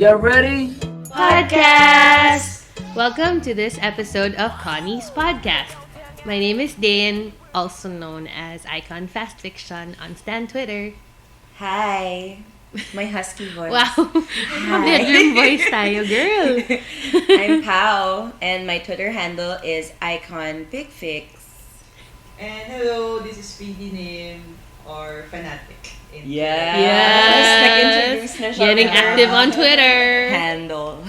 Get ready? Podcast! Welcome to this episode of Kony's podcast. My name is Dan, also known as iKON Fast Fiction on Stan Twitter. Hi! My husky voice. Wow! Hi. Bedroom voice tayo, girl! I'm Pao, and my Twitter handle is iKON PicFix. And hello, this is Speedy Name or Fanatic. Yes! Nag-introduce na siya. Getting active on Twitter. Handle.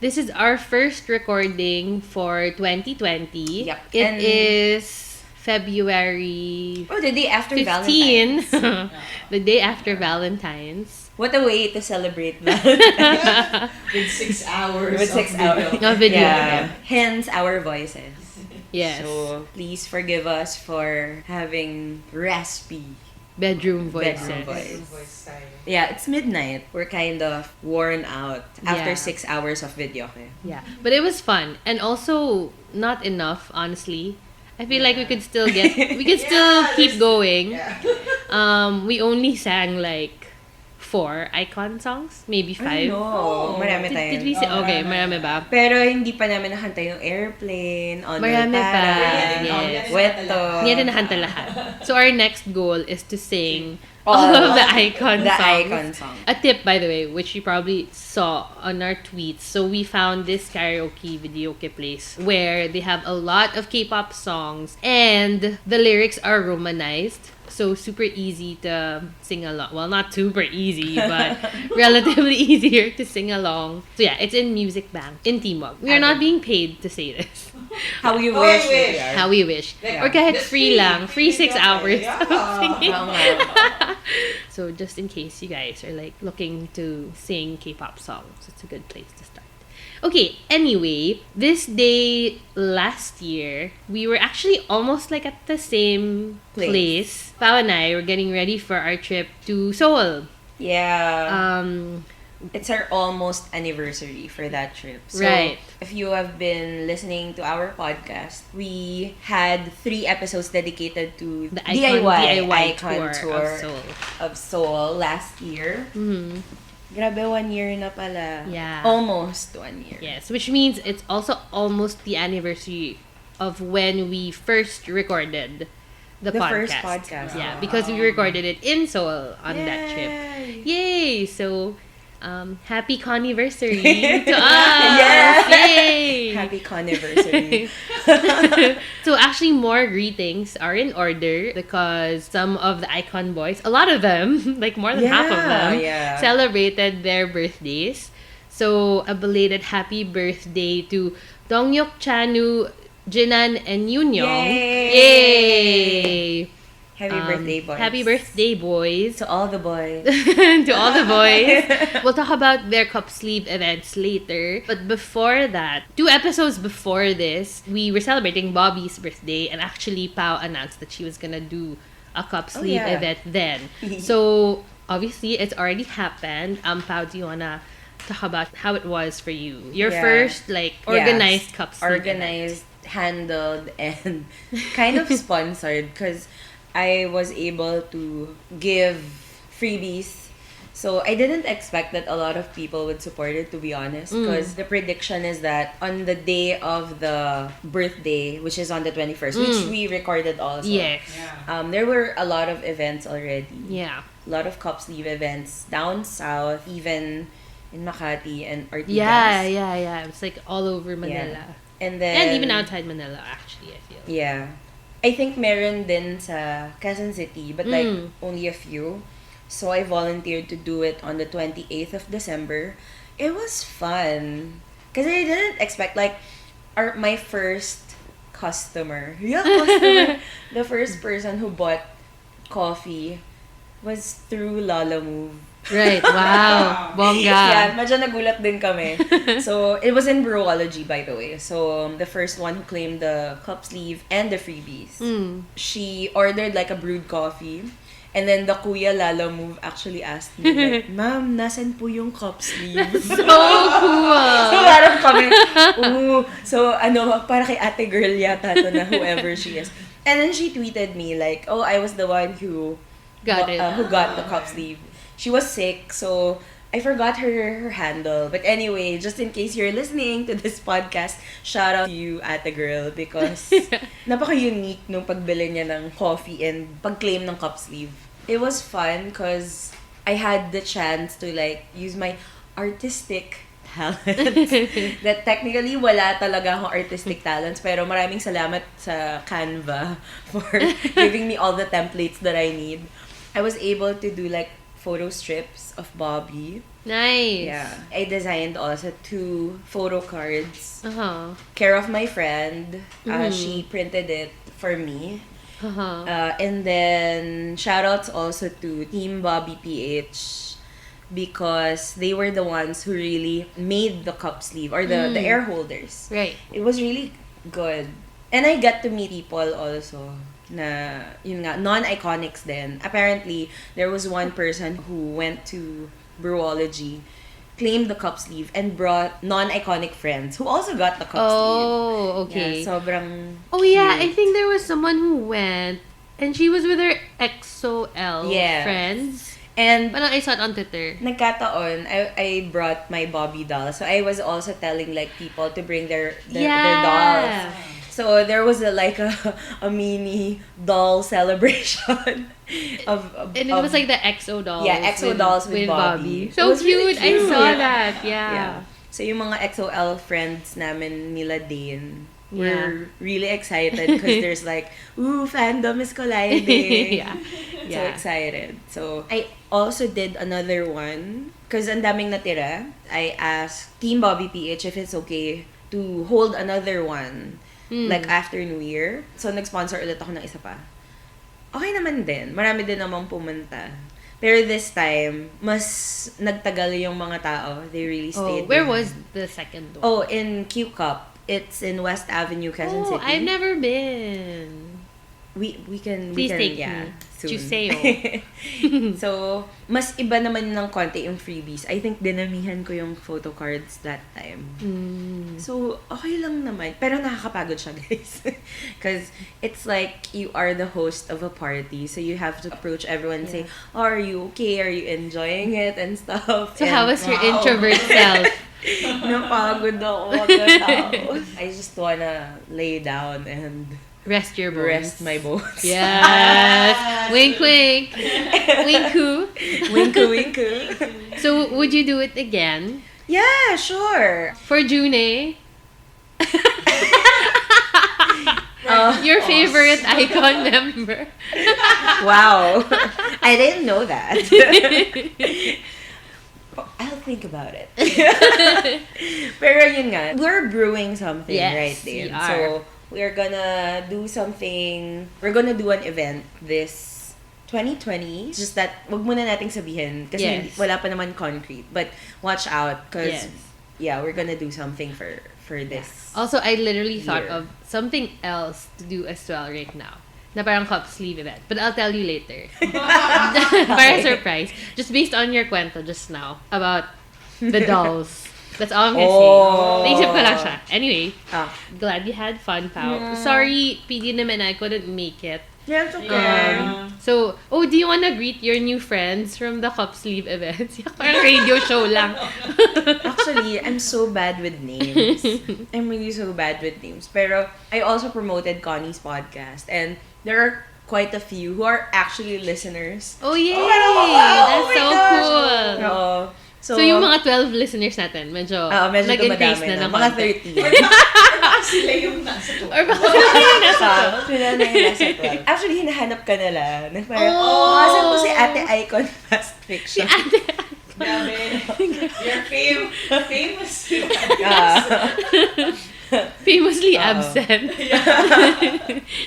This is our first recording for 2020. Yep. It is February The day after 15. Valentine's. The day after Valentine's. What a way to celebrate Valentine's. With 6 hours With 6 hours. No video. Yeah. Hence our voices. Yes. So, please forgive us for having raspy Bedroom voices. Bedroom voice. Voice tayo. Yeah, it's midnight. We're kind of worn out after Yeah. 6 hours of video. Yeah. But it was fun. And also, not enough, honestly. I feel like we could still keep going. Yeah. We only sang like 4 iKON songs, maybe 5. No, marami tayo. Did we say? Okay, marami ba? Pero hindi pa namin nakanta yung Airplane, On Marami My pa. Para, Yes. Weto. Hindi natin nakanta lahat. So our next goal is to sing All all of the iKON The songs. iKON song. A tip, by the way, which you probably saw on our tweets. So we found this karaoke videoke place where they have a lot of K-pop songs and the lyrics are romanized. So super easy to sing along. Well, not super easy, but relatively easier to sing along. So yeah, it's in Music Bank in Timog. We are not being paid to say this. How we How wish. we wish. How we wish. Yeah. Or kahit Just free lang. Free 6 okay. hours Yeah. of singing. Oo nga. So just in case you guys are like looking to sing K-pop songs, it's a good place to start. Okay, anyway, this day last year, we were actually almost like at the same place. Pao and I were getting ready for our trip to Seoul. Yeah. It's our almost anniversary for that trip. So, Right. if you have been listening to our podcast, we had 3 episodes dedicated to The DIY iKON tour of Seoul. of Seoul last year. Mhm. Grabe, 1 year na pala. Yeah. Almost 1 year. Yes, which means it's also almost the anniversary of when we first recorded the podcast. first podcast. Yeah, because we recorded it in Seoul on that trip. Yay! Yay! So, happy Koniversary to us! Yeah! Yay! Happy Koniversary. So actually more greetings are in order because some of the iKON boys, a lot of them, like more than half of them, yeah. celebrated their birthdays. So a belated happy birthday to Dongyuk, Chanu, Jinan, and Yoonyoung. Yay! Happy birthday, boys. Happy birthday, boys. To all the boys. To all the boys. We'll talk about their cup sleeve events later. But before that, 2 episodes before this, we were celebrating Bobby's birthday, and actually Pao announced that she was gonna do a cup sleeve yeah. event then. So obviously it's already happened. Pao, do you wanna talk about how it was for you? Your Yeah. first organized cup sleeve Organized, handled, and kind of sponsored because I was able to give freebies. So I didn't expect that a lot of people would support it, to be honest, because the prediction is that on the day of the birthday, which is on the 21st, which we recorded also, Yes. Yeah. there were a lot of events already. Yeah. A lot of cup sleeve events down south, even in Makati and Ortigas. Yeah. It's like all over Manila. And then And even outside Manila, actually, I feel. Yeah. I think meron din sa Quezon City, but like only a few. So I volunteered to do it on the 28th of December. It was fun. Because I didn't expect, like, my first customer. The first person who bought coffee was through Lala Move. Right. Wow. Bongga. Yeah, medyo nagulat din kami. So, it was in Brewology, by the way. So, the first one who claimed the cup sleeve and the freebies. She ordered like a brewed coffee. And then the Kuya Lala Move actually asked me, like, Ma'am, nasan po yung cup sleeve? So cool. So, parang kami, ooh. So, para kay ate girl yata to na whoever she is. And then she tweeted me like, oh, I was the one who Got it. who got the cup sleeve. She was sick, so I forgot her handle. But anyway, just in case you're listening to this podcast, shout out to you, ate girl, because napaka-unique nung pagbili niya ng coffee and pag-claim ng cup sleeve. It was fun because I had the chance to like use my artistic talents. That technically wala talaga akong artistic talents, pero maraming salamat sa Canva for giving me all the templates that I need. I was able to do like photo strips of Bobby. Nice. Yeah. I designed also 2 photo cards. Uh-huh. Care of my friend. She printed it for me. Uh-huh. And then shoutouts also to Team Bobby PH because they were the ones who really made the cup sleeve or the air holders. Right. It was really good. And I got to meet people also na yun nga non-iconics din. Apparently, there was one person who went to Brewology, claimed the cup sleeve, and brought non-iconic friends who also got the cup sleeve. Oh, okay. Yeah, sobrang Oh yeah, I cute. think there was someone who went and she was with her XOL Yes. friends. And Parang I saw it on Twitter. nagkataon, I brought my Bobby doll. So I was also telling like people to bring their dolls. So there was a mini doll celebration And it was like the XO dolls. Yeah, XO dolls with Bobby. So It was cute. really I cute. saw that. Yeah. Yeah. So yung mga XOL friends namin nila Dane were really excited because there's like, ooh, fandom is colliding. Yeah. So excited. So I also did another one because ang daming natira. I asked Team Bobby PH if it's okay to hold another one like after New Year. So nag-sponsor ulit ako ng isa pa. Okay naman din. Marami din namang pumunta. Pero this time, mas nagtagal yung mga tao. They really stayed. Where behind. was the second one? Oh, in Q Cup. It's in West Avenue, Quezon City. I've never been. We can Please take yeah, me. soon. Juseo. So, mas iba naman ng konti yung freebies. I think dinamihan ko yung photo cards that time. So, okay lang naman. Pero nakakapagod siya, guys. Because it's like you are the host of a party. So, you have to approach everyone and say, oh, are you okay? Are you enjoying it? And stuff. So And how was your introvert self? napagod ako pagkatapos. I just wanna lay down and Rest your bones. rest my bones. Yes. Wink, wink. Winku. Winku, winku. So, would you do it again? Yeah, sure. For June? Your favorite iKON member. Wow. I didn't know that. I'll think about it. Pero yun nga, we're brewing something Yes, right then. we are. So, we're gonna do something, we're gonna do an event this 2020. It's just that, wag muna nating sabihin kasi Yes. wala pa naman concrete. But watch out because, Yes. yeah, we're gonna do something for this. Also, I literally thought Year. of something else to do as well right now. Na parang cup sleeve event. But I'll tell you later. Para surprise. Just based on your kwento just now about the dolls. That's all I'm gonna Oh. say. Naisip ko lang siya. Anyway, Ah. glad you had fun, pal. Yeah. Sorry, PD naman I couldn't make it. Yeah, it's okay. Yeah. So, do you wanna greet your new friends from the cup sleeve events? Parang radio show lang. Actually, I'm so bad with names. I'm really so bad with names. Pero I also promoted Kony's podcast and there are quite a few who are actually listeners. Oh, yay! wow! That's Oh my so gosh! cool. Oo. So, yung mga 12 listeners natin, medyo medyo nag-increase dumadami na ng Mga konti. 13. Sila yung nasa to. Or baka sila yung nasa to. Sila na yung nasa 12. Actually, hinahanap ka nila. Parang, Oh! asan po si Ate iKON Fast Si Fiction? ate. Grabe. You're famous. Famously Oo. absent.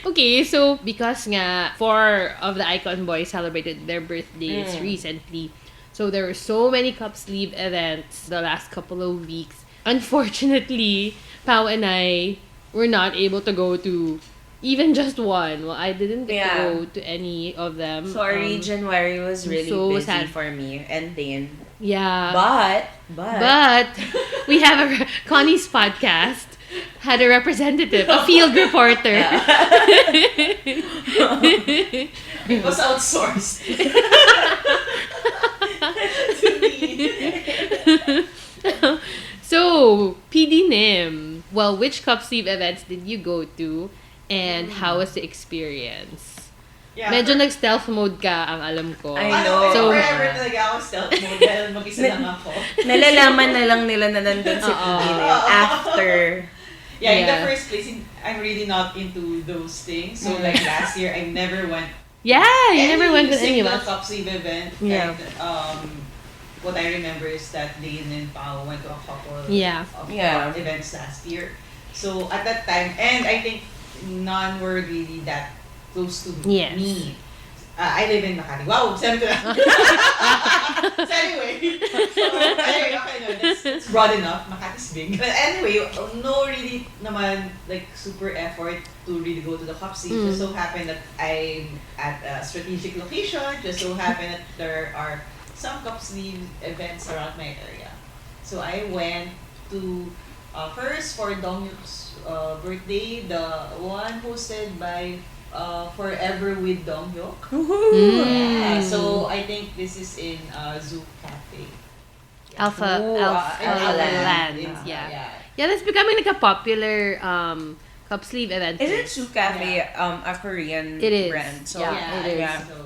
Okay, so because nga 4 of the iKON boys celebrated their birthdays recently, so there were so many cup sleeve events the last couple of weeks. Unfortunately, Pao and I were not able to go to even just one. Well, I didn't get to Yeah. go to any of them. Sorry, January was really so busy sad. for me and Dane. Yeah. But, We have Connie's podcast had a representative, a field reporter. It was outsourced to me. So, PD Nim. Well, which cup sleeve events did you go to? And how was the experience? Yeah, Medyo nag-stealth mode ka, ang alam ko. I know. So, forever talaga ako stealth mode dahil mag-isa lang ako. Nalalaman na lang nila na nandun si Oo. PD after. Yeah, in the Yeah. first place, I'm really not into those things. So like last year, I never went yeah, you never went with any of single us. cup sleeve event. Yeah. And, what I remember is that Lane and Pao went to a couple Yeah. of Yeah. events last year. So at that time, and I think none were really that close to Yes. me. I live in Makati. Wow, send ko na. So anyway, okay, no, that's broad enough. Makati's big. But anyway, no really naman like super effort to really go to the cup sleeve. Just so happened that I'm at a strategic location. Just so happened that there are some cup sleeve events around my area. So I went to first for Dongyuk's birthday, the one hosted by Forever with Dongyuk. Yeah, so I think this is in Zoo Cafe. Alpha, Ooh, Alpha, in Alpha Alpha Land. It's- Yeah. Yeah, that's becoming like a popular cup sleeve event. Isn't Su Cafe a Korean It is. brand? So, Yeah, it is. yeah. So,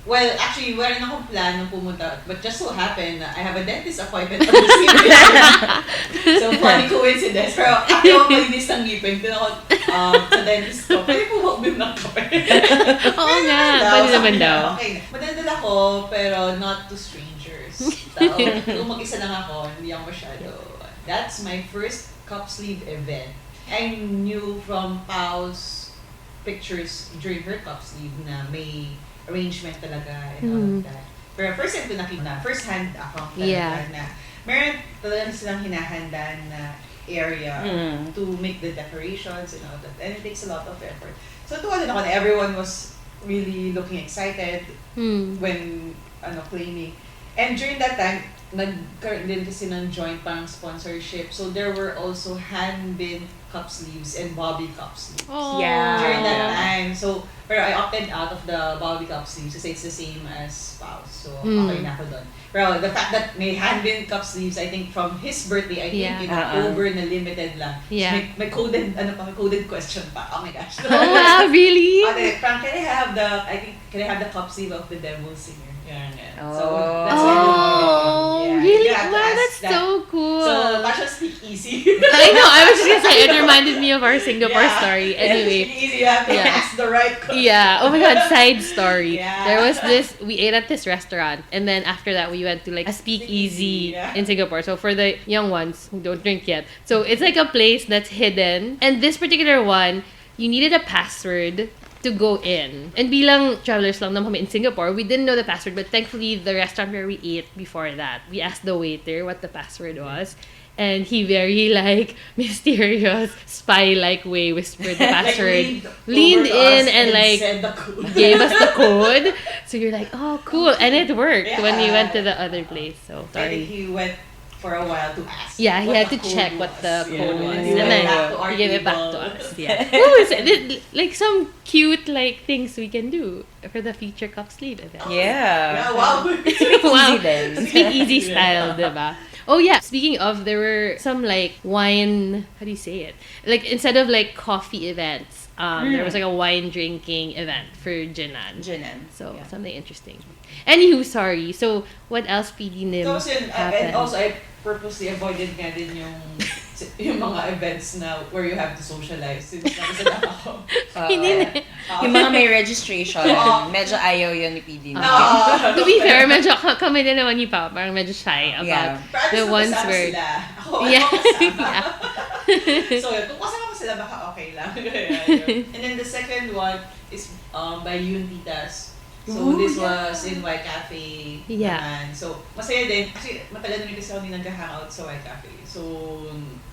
well, actually, wala na akong plan nung pumunta. But just so happened na I have a dentist appointment on the same day. So, funny coincidence. Pero after ako malinis ng ngipin, doon ako sa dentist ko, pwede po mag-bim ng kape. Oo nga, Daw, pwede sabi naman niya, daw. Okay, madaldal ako, pero not to strangers. Kung mag-isa lang ako, hindi ako masyado. That's my first cup sleeve event. I knew from Pau's pictures during her cup sleeve na may arrangement talaga and all of that. Pero first time ko nakita, first hand account talaga Yeah. na meron talaga silang hinahanda na area to make the decorations and all that. And it takes a lot of effort. So tuwa din ako na everyone was really looking excited when claiming. And during that time, nagkaroon din kasi ng joint parang sponsorship. So there were also hand-binned cup sleeves and bobby cup sleeves. Oh. Yeah. During that time. So, pero I opted out of the bobby cup sleeves kasi it's the same as Pao. So, okay na ako doon. Pero the fact that may hand-binned cup sleeves, I think from his birthday, I think Yeah. in October na limited lang. Yeah. So, may coded, may coded question pa. Oh my gosh. Oh wow, really? Okay, Frank, can I have the cup sleeve of the Devil Singer? Yeah. So, Oh. that's why Oh, yeah, really? you have to Wow, ask that's that. so cool. So, Passion Speak Easy. I know, I was just gonna say, it reminded me of our Singapore story. Anyway. Speak Easy, you have to Yeah. ask the right question. Yeah. Oh my god, side story. Yeah. There was we ate at this restaurant, and then after that we went to like a speakeasy Yeah. in Singapore. So for the young ones who don't drink yet. So it's like a place that's hidden. And this particular one, you needed a password to go in. And bilang travelers lang naman kami in Singapore, we didn't know the password, but thankfully the restaurant where we ate before that, we asked the waiter what the password was. And he very like mysterious spy-like way whispered the password, leaned in and like said the code. gave us the code. So you're like, oh, cool. And it worked when we went to the Yeah. other place. So, I think sorry. he went for a while to ask. Yeah, he what had the to code check what the was. code Yeah. was. He And went then back to our he gave it back to table. us. Yeah. Ooh, like some cute like things we can do for the future cup sleeve event. Yeah, Yeah. wow. Wow. then. Speak easy style, diba? Oh yeah, speaking of, there were some like wine, how do you say it? Like instead of like coffee events, there was like a wine drinking event for Jinan. Jinan. So Yeah. something interesting. Anywho, sorry. So what else PD Nim Tapos yun, and happened? also I purposely avoided nga din yung mga events na where you have to socialize since nasa lang ako. Hindi na. Yung mga may registration, Oo. medyo ayaw yun ni PD. To be fair, medyo kami din naman ni Pa, parang medyo shy about Yeah. Pero at the least ones nakasama where... sila. Ako, Yeah. ako kasama. Yeah. So yun, kung kasama ko sila, baka okay lang. Yun. And then the second one is by Yun Titas. So Ooh, this yeah. was in Y Cafe. Yeah. naman. So masaya din. Kasi matagal na rin kasi ako hindi nag-hangout sa Y Cafe. So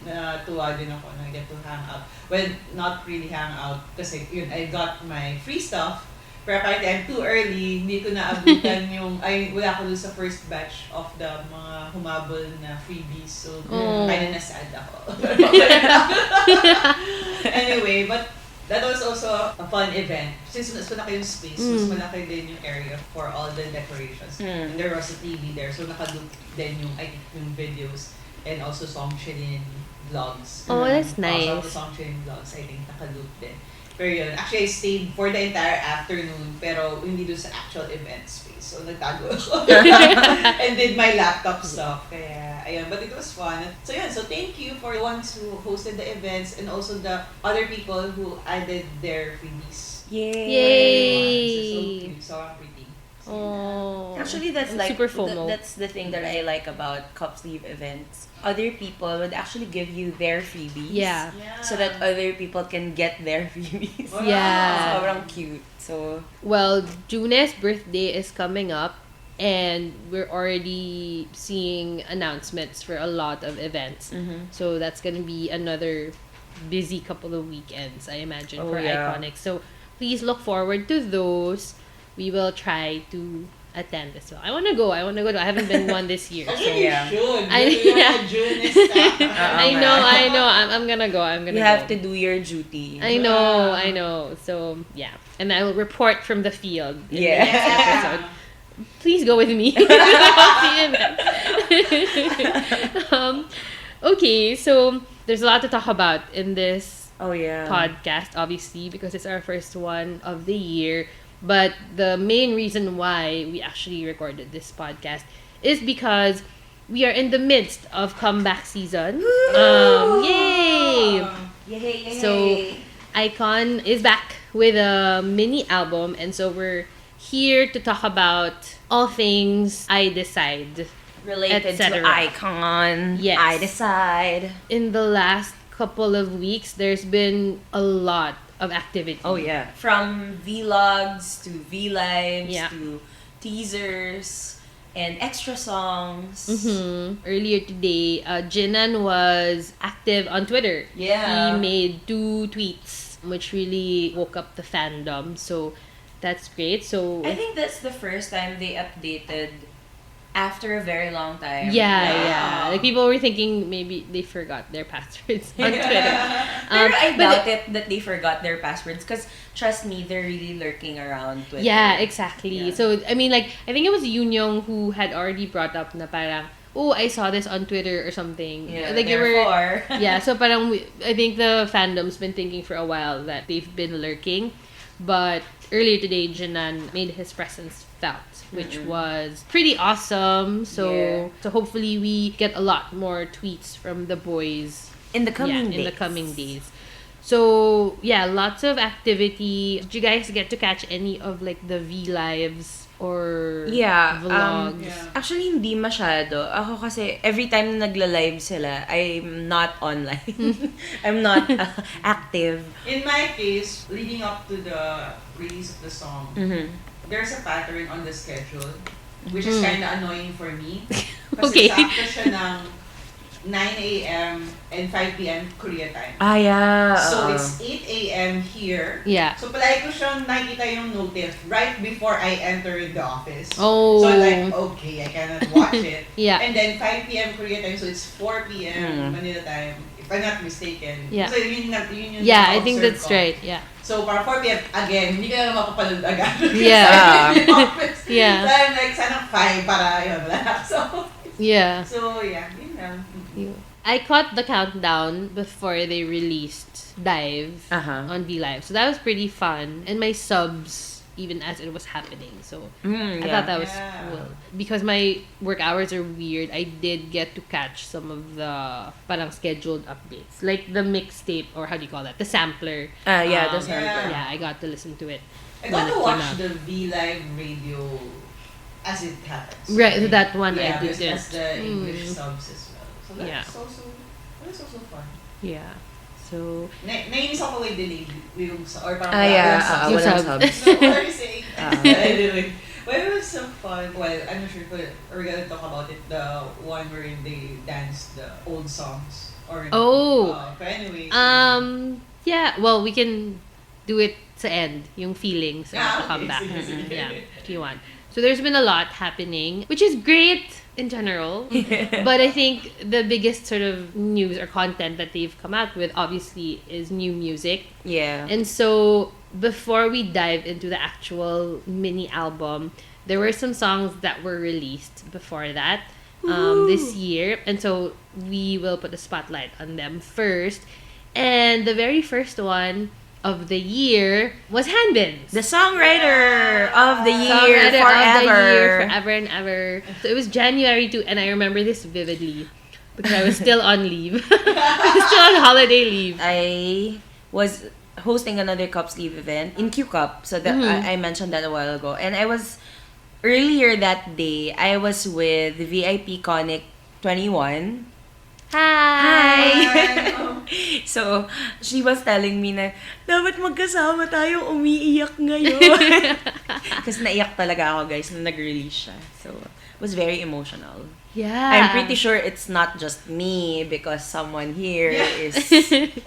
natuwa din ako na get to hang out. Well, not really hang out kasi yun, I got my free stuff. Pero apparently I'm too early, hindi ko naabutan wala ako dun sa first batch of the mga humabol na freebies. So, Oh. kinda na sad ako. Anyway, but that was also a fun event. Since mas malaki yung space, mas malaki din yung area for all the decorations. And there was a TV there, so nakadoop din yung, I think, yung videos and also Song Chilin vlogs. Oh, that's nice. Also, the Song Chilin vlogs, I think, nakadoop din. Pero yun, actually, I stayed for the entire afternoon, pero hindi doon sa actual event space. So, nagtago ako. And did my laptop stuff. Kaya, ayun. But it was fun. So, yun. So, thank you for the ones who hosted the events and also the other people who added their freebies. Yay! So cute. So pretty. So, Oh. Actually, that's like super FOMO. that's the thing that I like about cup sleeve events. Other people would actually give you their freebies. Yeah. So that other people can get their freebies. Wow. Yeah. Sobrang cute. So Well, June's birthday is coming up, and we're already seeing announcements for a lot of events. So that's gonna be another busy couple of weekends, I imagine, Oh, for yeah. iKONic. So please look forward to those. We will try to attend as well. I wanna go. I haven't been one this year. So Actually, Yeah. you should. Yeah. June is stuff. I know. I'm gonna go. you have to do your duty. I know. So yeah, and I will report from the field in Yeah. the next episode. Please go with me. I'll see you next. Okay, so there's a lot to talk about in this Oh yeah. podcast, obviously, because it's our first one of the year. But the main reason why we actually recorded this podcast is because we are in the midst of comeback season. Yay! Yay! So, iKON is back with a mini album, and so we're here to talk about all things I Decide. related to etc. iKON. Yes. I decide. In the last couple of weeks, there's been a lot of activity. Oh yeah. From vlogs to V-Lives Yeah. to teasers and extra songs. Earlier today, Jinan was active on Twitter. Yeah. He made 2 tweets, which really woke up the fandom. So that's great. So I think that's the first time they updated after a very long time. yeah. Like people were thinking maybe they forgot their passwords on Twitter. Pero I but doubt it that they forgot their passwords because trust me, they're really lurking around Twitter. yeah, exactly. Yeah. So I mean, like I think it was Yoon who had already brought up na parang, oh, I saw this on Twitter or something. Yeah, Like they were. therefore. Yeah, so parang I think the fandom's been thinking for a while that they've been lurking, but earlier today, Jinan made his presence felt, which was pretty awesome. So hopefully we get a lot more tweets from the boys In the coming days. in the coming days. So yeah, lots of activity. Did you guys get to catch any of like the V lives or Yeah, vlogs? Yeah. Actually, hindi masyado. Ako kasi, every time na nagla-live sila, I'm not online. I'm not active. In my case, leading up to the release of the song, there's a pattern on the schedule, which is kind of annoying for me. Kasi Okay. sakto siya ng 9 a.m. and 5 p.m. Korea time. Ah, yeah. So it's 8 a.m. here. Yeah. So palagi ko siyang nakikita yung notice right before I enter the office. Oh. So I'm like, okay, I cannot watch it. Yeah. And then 5 p.m. Korea time, so it's 4 p.m. Manila time, if I'm not mistaken. Yeah. So yun yung Yeah, I think na-observe that's ko. right. Yeah. So para 4 p.m. again, hindi ka na mapapanood agad. Yeah. Sa office. Yeah. So I'm like, sana 5 para yun lang. Yeah. So yeah, yun lang. I caught the countdown before they released Dive on V Live. So that was pretty fun. And my subs, even as it was happening. So I thought that was Yeah. cool. Because my work hours are weird, I did get to catch some of the parang scheduled updates. Like the mixtape, or how do you call that? The sampler. Yeah, the Um, sampler. Yeah, I got to listen to it. I when got it to came watch out. the V-Live radio as it happens. Right, that one yeah, I because didn't. that's the English subs as well. So that's Yeah. also fun. Yeah. So Nainis ako may delay yung or parang Yeah. Yung Walang sub. subs. No, what are you saying? Anyway, well, it was so fun. Well, I'm not sure if we're gonna talk about it. The one wherein they danced the old songs. Or Oh. But anyway. yeah, well, we can do it sa end, yung feelings of the okay, comeback. sige, sige. Yeah, if you want. So there's been a lot happening, which is great in general. But I think the biggest sort of news or content that they've come out with obviously is new music. Yeah. And so before we dive into the actual mini album, there were some songs that were released before that this year. And so we will put the spotlight on them first. And the very first one of the year was Hanbins. The songwriter of the year Songwriter forever. of the year, forever and ever. So it was January 2, and I remember this vividly because I was still on leave. I was still on holiday leave. I was hosting another cup sleeve event in Q Cup. So that I mentioned that a while ago. And I was earlier that day, I was with VIP Kony 21. Hi! So, she was telling me na, dapat magkasama tayo umiiyak ngayon. Kasi naiyak talaga ako, guys, na nag-release siya. So, it was very emotional. Yeah. I'm pretty sure it's not just me because someone here is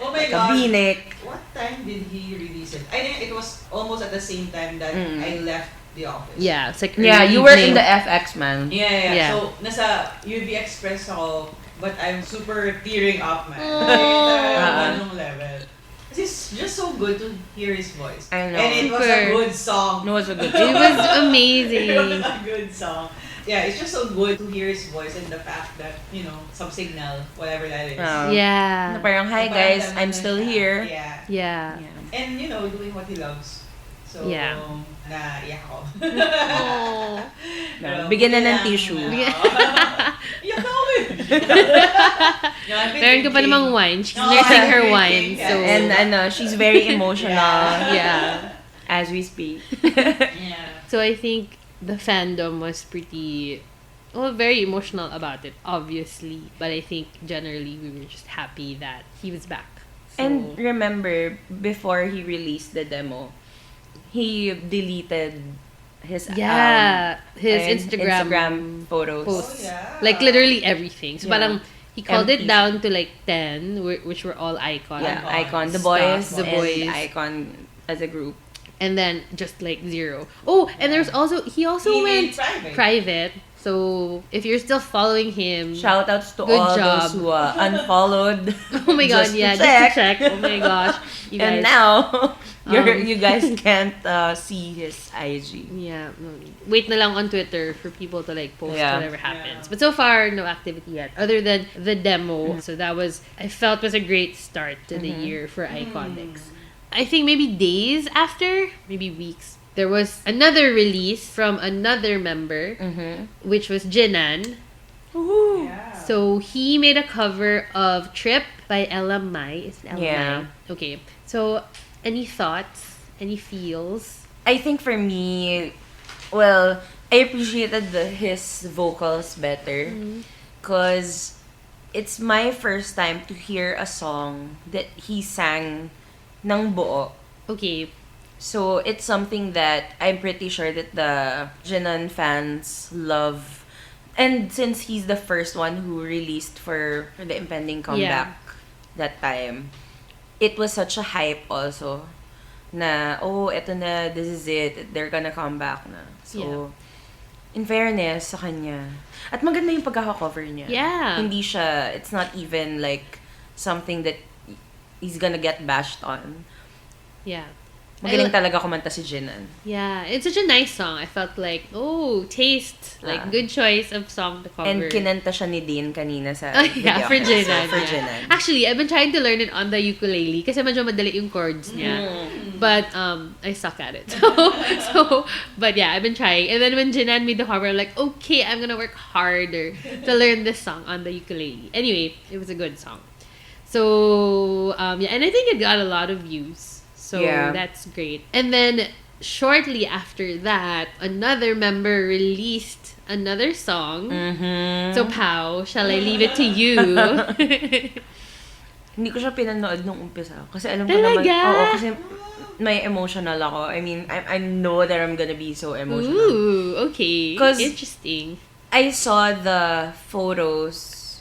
Oh my God. kabinik. What time did he release it? I think it was almost at the same time that I left the office. Yeah, it's like Yeah, early you were evening. in the FX, man. Yeah. So, nasa UV Express ako, but I'm super tearing up, man. Ganong level. It's just so good to hear his voice. I know. And it was a Super. good song. No, it was a good It was amazing. It was a good song. Yeah, it's just so good to hear his voice and the fact that, some signal, whatever that is. Yeah. Na parang, hi guys, I'm still here. Yeah. Yeah. Yeah. And, doing what he loves. So, Yeah. naiyak ako. Oh. No, bigyan na ng tissue. Iyak na ako eh. Meron ka pa namang wine. She's No, nursing her I'm wine. drinking, So, And she's very emotional yeah. as we speak. Yeah. So I think the fandom was pretty, very emotional about it, obviously. But I think generally we were just happy that he was back. So, And remember, before he released the demo, he deleted his his and Instagram photos. posts. Oh, yeah. Like literally everything. So Yeah. parang he called it Empty. down to like 10, which were all iKON. Yeah, Icon iKON, the stuff, boys, the and boys. iKON as a group. And then just like 0. Oh, and there's also he also He went made private. private. So if you're still following him, Shout outs to Good all job. those who unfollowed. oh my god, just to yeah, check. just to check. Oh my gosh, you And guys. now, Um, you guys can't see his IG. Yeah, wait na lang on Twitter for people to like post Yeah. whatever happens. Yeah. But so far, no activity yet, other than the demo. So that I felt was a great start to the year for Iconics. I think maybe days after, maybe weeks, there was another release from another member, which was Jinan. Woohoo! Yeah. So he made a cover of Trip by Ella Mai. Is it Ella Yeah. Mai? Okay. So any thoughts? Any feels? I think for me, well, I appreciated his vocals better because it's my first time to hear a song that he sang ng buo. Okay. So it's something that I'm pretty sure that the Jinan fans love. And since he's the first one who released for the impending comeback that time, it was such a hype also na, oh, eto na, this is it, they're gonna come back na. So, in fairness sa kanya. At maganda yung pagkaka-cover niya. Yeah. Hindi siya, it's not even like something that he's gonna get bashed on. Yeah. Magaling talaga kumanta si Jinan. Yeah, it's such a nice song. I felt like, taste. Like, good choice of song to cover. And kinanta siya ni Dean kanina sa yeah, video. for Jinan. For yeah. Jinan. Actually, I've been trying to learn it on the ukulele kasi medyo madali yung chords niya. But I suck at it. But yeah, I've been trying. And then when Jinan made the cover, I'm like, okay, I'm gonna work harder to learn this song on the ukulele. Anyway, it was a good song. So, and I think it got a lot of views. So Yeah. that's great. And then shortly after that, another member released another song. So Pao, shall I leave it to you? Hindi ko siya pinanood nung umpisa. Kasi alam ko Talaga? naman, oo, kasi may emotional ako. I mean, I know that I'm gonna be so emotional. Ooh, okay. 'Cause- Interesting. I saw the photos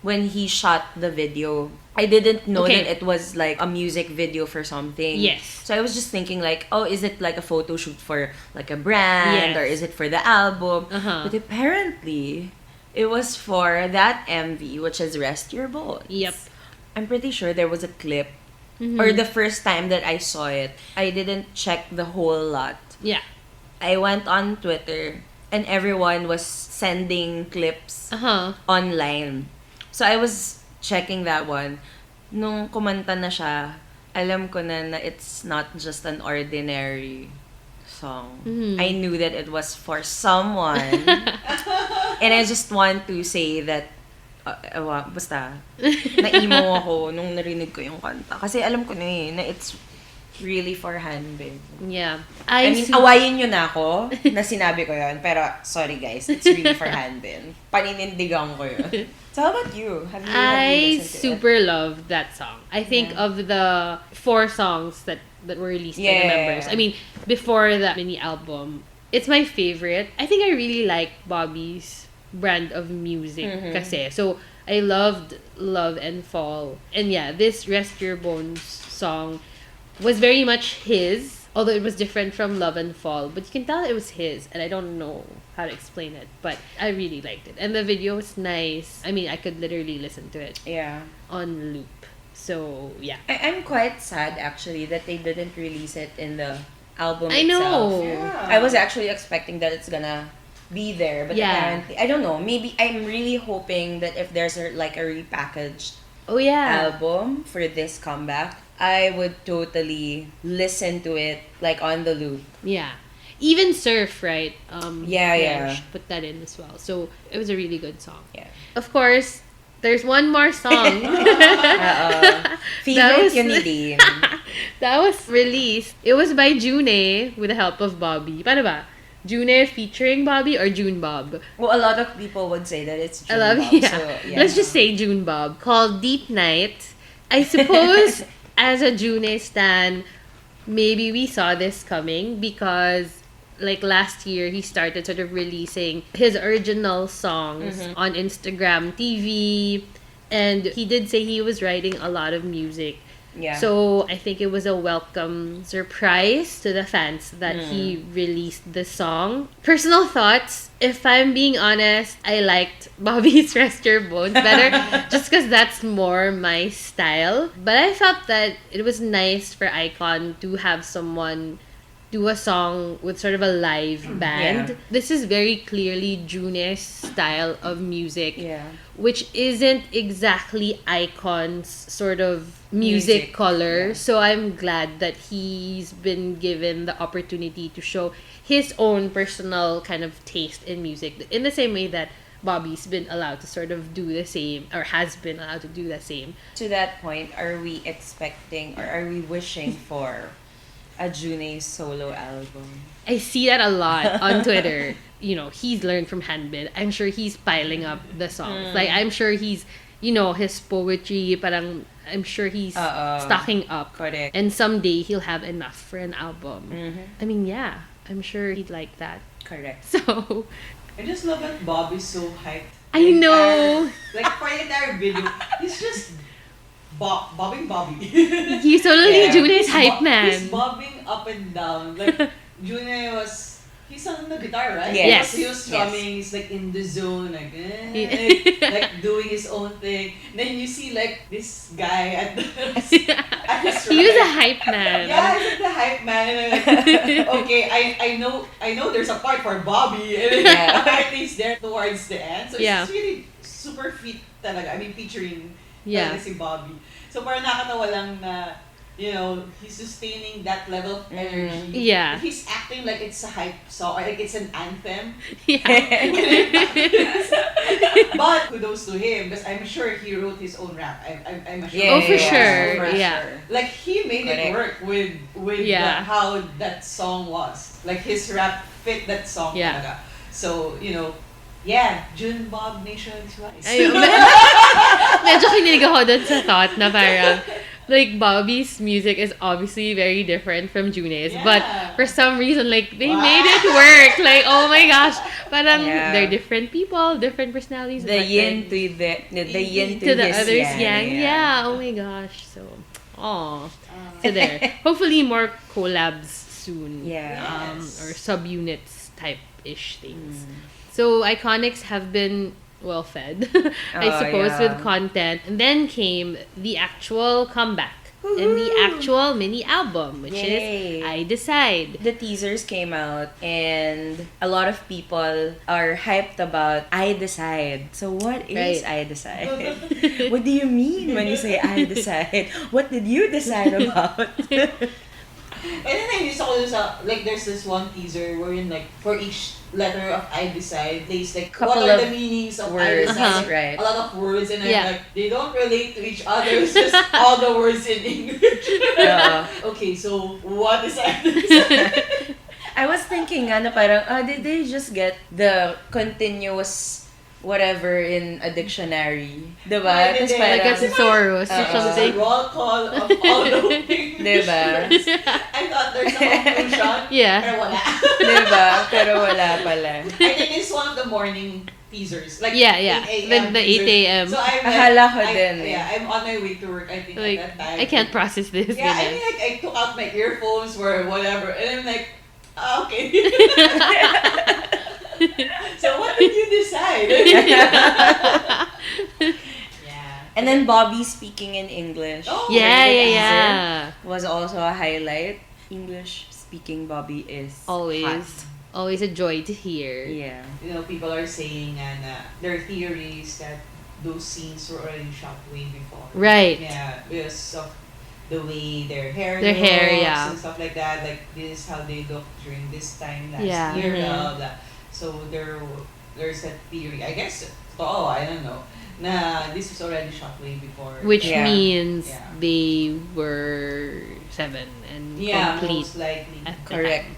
when he shot the video I didn't know Okay. that it was like a music video for something. Yes. So I was just thinking like, oh, is it like a photo shoot for like a brand Yes. or is it for the album? Uh-huh. But apparently, it was for that MV, which is Rest Your Bones. Yep. I'm pretty sure there was a clip, Mhm. or the first time that I saw it, I didn't check the whole lot. Yeah. I went on Twitter and everyone was sending clips Uh-huh. online. So I was checking that one. Nung kumanta na siya, alam ko na it's not just an ordinary song. Mhm. I knew that it was for someone. And I just want to say that basta, na-emo ako nung narinig ko yung kanta. Kasi alam ko na it's really for Hanbin. Yeah. I mean, su- awayin nyo na ako na sinabi ko yun. Pero, sorry guys, it's really for Hanbin. Paninindigan ko yun. So, how about you? Have you I listened to it? super love that song. I think of the 4 songs that were released by the Yeah. members. I mean, before that mini album, it's my favorite. I think I really like Bobby's brand of music kasi. So, I loved Love and Fall. And yeah, this Rest Your Bones song was very much his, although it was different from Love and Fall, but you can tell it was his, and I don't know how to explain it, but I really liked it. And the video was nice. I mean, I could literally listen to it Yeah. on loop. So, yeah. I'm quite sad, actually, that they didn't release it in the album I know. itself. Yeah. I was actually expecting that it's gonna be there, but Yeah. apparently, I don't know, maybe I'm really hoping that if there's like a repackaged Oh, yeah. album for this comeback, I would totally listen to it like on the loop. Yeah. Even Surf, right? Yeah. I should put that in as well. So, it was a really good song. Yeah. Of course, there's one more song. Favorite was- Unity. That was released. It was by June with the help of Bobby. Paano ba? June featuring Bobby or June Bob? Well, a lot of people would say that it's I love June Bob, yeah. so, yeah. Let's just say June Bob. Called Deep Night. I suppose as a June stan, maybe we saw this coming because like last year he started sort of releasing his original songs on Instagram TV, and he did say he was writing a lot of music. Yeah. So I think it was a welcome surprise to the fans that he released the song. Personal thoughts, if I'm being honest, I liked Bobby's Rest Your Bones better just because that's more my style. But I felt that it was nice for iKON to have someone do a song with sort of a live band. Yeah. This is very clearly June's style of music, Yeah. which isn't exactly iKON's sort of music color. yeah. So I'm glad that he's been given the opportunity to show his own personal kind of taste in music in the same way that Bobby's been allowed to sort of do the same, or has been allowed to do the same. To that point, are we expecting or are we wishing for a June solo album? I see that a lot on Twitter. You know, he's learned from Hanbin. I'm sure he's piling up the songs. Like, I'm sure he's, you know, his poetry, parang, I'm sure he's stocking up. Correct. And someday he'll have enough for an album. Mm-hmm. I mean, yeah, I'm sure he'd like that. Correct. So, I just love that Bobby's so hyped. I know. Like, for the entire video, he's just bobbing Bobby. He's totally Yeah. June's hype man. He's bobbing up and down. Like, June he's on the guitar, right? Yes. He was strumming, he's like in the zone, like, like doing his own thing. Then you see like this guy at the at his He was a right. hype man. Yeah, he's like the hype man. And like, okay, I know there's a part for Bobby, and then Yeah. apparently he's there towards the end. So Yeah. it's really super fit talaga. I mean, featuring Yeah. talaga si Bobby. So parang nakatawa lang na, you know, he's sustaining that level of energy. Yeah. He's acting like it's a hype song, or like it's an anthem. Yeah. But kudos to him, because I'm sure he wrote his own rap. I'm sure. Oh, for sure. for Yeah. sure. Like he made it Correct. work with Yeah. how that song was. Like his rap fit that song Yeah. talaga. So, you know, yeah, June Bob Nation twice. Ayun. Medyo kinilig ako dun sa thought na parang, like, Bobby's music is obviously very different from June's. Yeah. But for some reason, like, they Wow. made it work. Like, oh my gosh. Parang Yeah. they're different people, different personalities. The but yin then to the yin to the his others yang. yang. Yeah. Oh my gosh. So, so there. Hopefully more collabs soon. Yeah. Yes. Or subunits type ish things. So Iconics have been well fed, I Oh, suppose, yeah. with content. And then came the actual comeback and the actual mini album, which Yay. is I Decide. The teasers came out and a lot of people are hyped about I Decide. So what is Right. I Decide? What do you mean when you say I Decide? What did you decide about? And then I saw this, like, there's this one teaser wherein, like, for each letter of I Decide, there's, like, Couple what are of the meanings of I words, Decide? right. A lot of words, and Yeah. I'm like, they don't relate to each other, it's just all the words in English. Okay, so what is I Decide? I was thinking, ano, parang, did they just get the continuous whatever in a dictionary? Diba? Why did Tas they- Like a parang, thesaurus or Uh-oh. It's just a something. roll call of all the English Diba? words. I thought there's a conclusion, Yeah. pero wala. diba? Pero wala pala. I think it's one of the morning teasers. Like, Yeah, yeah. 8 The a.m. 8 teasers. a.m. So I'm like, Akala ko din eh. Yeah, I'm on my way to work, I think, Like, at that time. I can't process this. Yeah, I ganyan. mean, like, I took out my earphones or whatever, and I'm like, okay. So what did you decide? Yeah. And then Bobby speaking in English. Oh, Yeah, during the yeah, teaser yeah. was also a highlight. English speaking Bobby is Always. Always a joy to hot. hear. Yeah. You know, people are saying, and there are theories that those scenes were already shot way before. Right. Yeah, because of the way their hair Their looks hair, yeah. and stuff like that. Like, this is how they looked during this time last Yeah. year. Mhm. Blah, blah. So there's that theory. I guess, I don't know. Na this was already shot way before. Which Yeah. means Yeah. they were 7 and Yeah, complete most likely. at the Correct. time.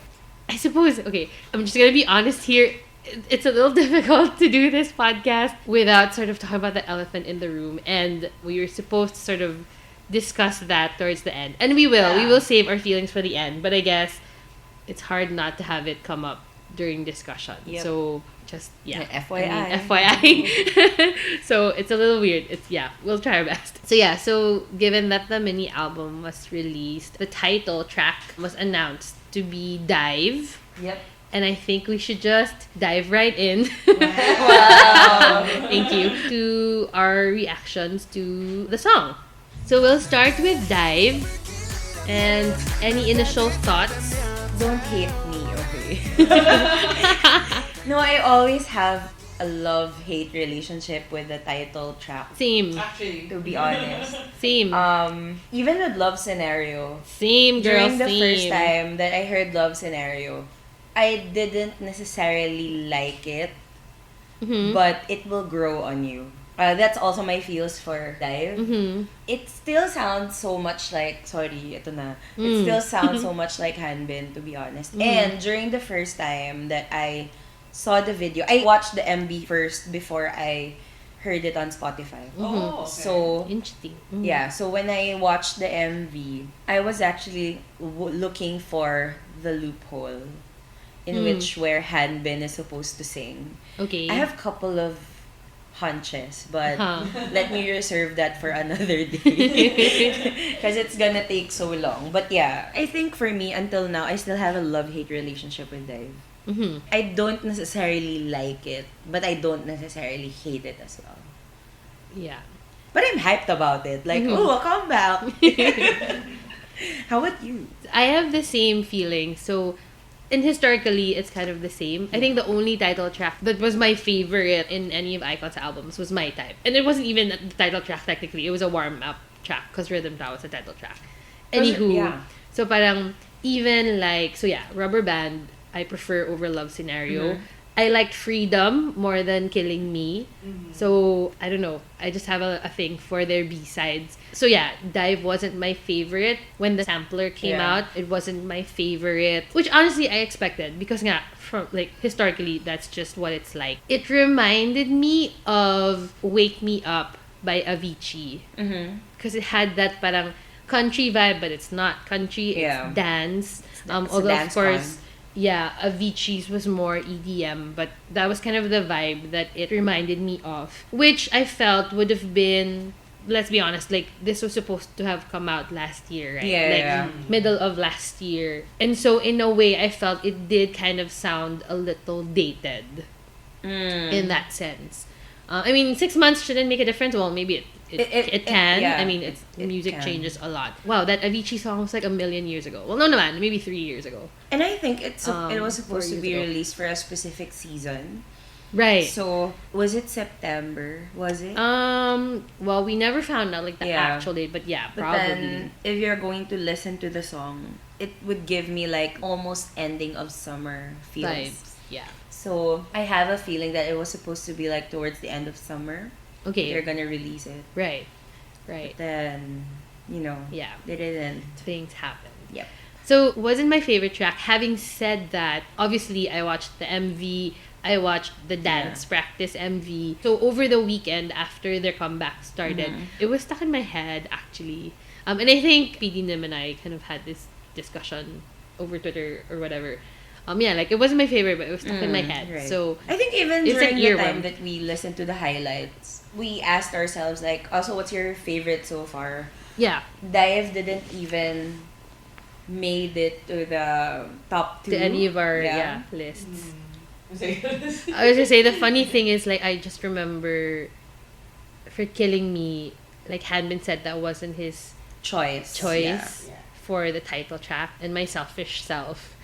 I suppose, okay, I'm just gonna be honest here. It's a little difficult to do this podcast without sort of talking about the elephant in the room. And we were supposed to sort of discuss that towards the end. And we will. We Yeah. will save our feelings for the end. But I guess it's hard not to have it come up during discussion. Yep. So just, yeah. FYI. I mean, FYI. So it's a little weird. We'll try our best. So yeah, so given that the mini album was released, the title track was announced to be Dive. Yep. And I think we should just dive right in. Wow. Thank you. To our reactions to the song. So we'll start with Dive. And any initial thoughts? Don't hate me, okay? No, I always have a love-hate relationship with the title track, Same. Actually. to be honest. Same. Even with Love Scenario, Same, girl. during the same. first time that I heard Love Scenario, I didn't necessarily like it, Mhm. but it will grow on you. That's also my feels for Dive. Mhm. It still sounds so much like, sorry, ito na. It Mm. still sounds so much like Hanbin, to be honest. And during the first time that I saw the video, I watched the MV first before I heard it on Spotify. Oh, okay. So, Interesting. Mhm. yeah, so when I watched the MV, I was actually looking for the loophole in which where Hanbin is supposed to sing. Okay. I have a couple of hunches, but Huh. let me reserve that for another day because it's gonna take so long. But yeah, I think for me until now, I still have a love-hate relationship with Dive. Mhm. I don't necessarily like it, but I don't necessarily hate it as well. Yeah. But I'm hyped about it. Like, Mhm. oh, a comeback. How about you? I have the same feeling. So, and historically, it's kind of the same. I think the only title track that was my favorite in any of iKON's albums was My Type. And it wasn't even the title track technically. It was a warm-up track because Rhythm Tao was a title track. Anywho, Yeah. so parang even like, so yeah, Rubber Band, I prefer over Love Scenario. Mhm. I liked Freedom more than Killing Me. So, I don't know. I just have a thing for their B-sides. So, yeah, Dive wasn't my favorite. When the sampler came Yeah. out, it wasn't my favorite. Which, honestly, I expected. Because, nga, from, like, historically, that's just what it's like. It reminded me of Wake Me Up by Avicii. Mm-hmm. Because it had that parang country vibe, but it's not country. It's Yeah. dance. It's a Although, of dance course... yeah, Avicii's was more EDM, but that was kind of the vibe that it reminded me of, which I felt would have been, let's be honest, like this was supposed to have come out last year, right? Yeah, like yeah. middle of last year. And so in a way I felt it did kind of sound a little dated in that sense. I mean, 6 months shouldn't make a difference. Well, maybe it can. yeah, I mean, it music can. changes a lot. Wow, that Avicii song was like a million years ago. Well, no, man, maybe 3 years ago. And I think it was 4 supposed to years be ago. released for a specific season. Right. So, was it September? Was it? Well, we never found out like the Yeah. actual date, but yeah, But probably. then, if you're going to listen to the song, it would give me like almost ending of summer feels. Vibes. Yeah. So, I have a feeling that it was supposed to be like towards the end of summer. Okay. They're gonna release it. Right. Right. Then, Yeah. they didn't. Things happen. Yep. So, wasn't my favorite track. Having said that, obviously I watched the MV, I watched the dance practice MV. So, over the weekend after their comeback started, it was stuck in my head actually. And I think PD Nim and I kind of had this discussion over Twitter or whatever. Yeah, like it wasn't my favorite, but it was stuck in my head. Right. So, I think even it's during an the earworm. time that we listened to the highlights, we asked ourselves like, also, what's your favorite so far? yeah, Dive didn't even made it to the top 2 to any of our lists. Say- I was gonna say the funny thing is like I just remember for Killing Me, like Hanbin said that wasn't his choice. choice Yeah. for the title track, and my selfish self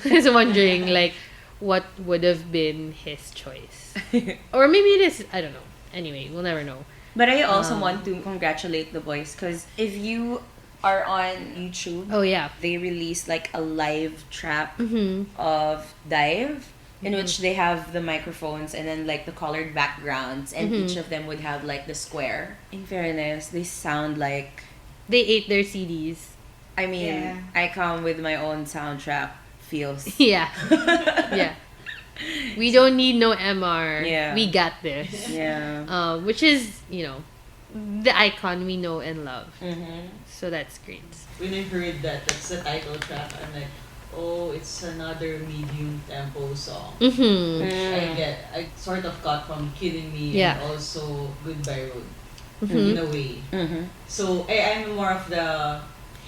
is wondering like what would have been his choice, or maybe it is. I don't know. Anyway, we'll never know. But I also want to congratulate the boys because if you are on YouTube, Oh yeah. they released like a live trap Mm-hmm. of Dive in which they have the microphones and then like the colored backgrounds and each of them would have like the square. In fairness, they sound like, They ate their CDs. I mean, Yeah. I come with my own soundtrack feels. Yeah. Yeah. We don't need no MR. Yeah. We got this. Yeah. Which is, the iKON we know and love. Mm-hmm. So that's great. When I heard that's the title track, I'm like, oh, it's another medium tempo song. Mm-hmm. I sort of got from Killing Me Yeah. and also Goodbye Road Mhm. in a way. Mm-hmm. So I'm more of the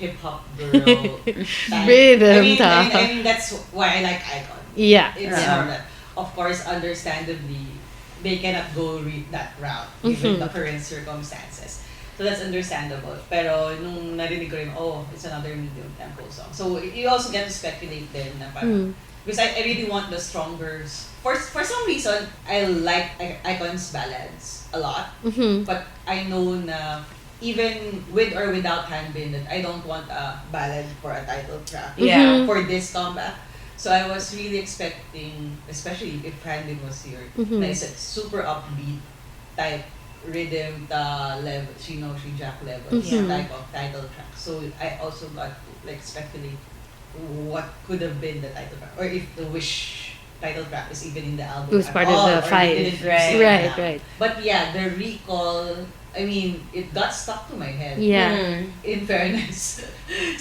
hip hop girl type. Rhythm ta. I mean that's why I like iKON. Yeah. It's Yeah. more that, of course, understandably, they cannot go that route given the current circumstances. So that's understandable. Pero nung narinig ko rin, oh, it's another medium tempo song. So you also get to speculate then na parang, because I really want the stronger. For some reason, I like iKON's ballads a lot. Mm-hmm. But I know na even with or without Hanbin, that I don't want a ballad for a title track Yeah. for this comeback. So I was really expecting, especially if Hanbin was here, na it's a super upbeat type rhythm, level, she Jack levels type of title track. So I also got to like speculate what could have been the title track, or if the Wish title track is even in the album. It was at part of all, the or they 5. didn't use Right. it Right, now. right. But yeah, the recall, I mean, it got stuck to my head. Yeah. Mm. In fairness.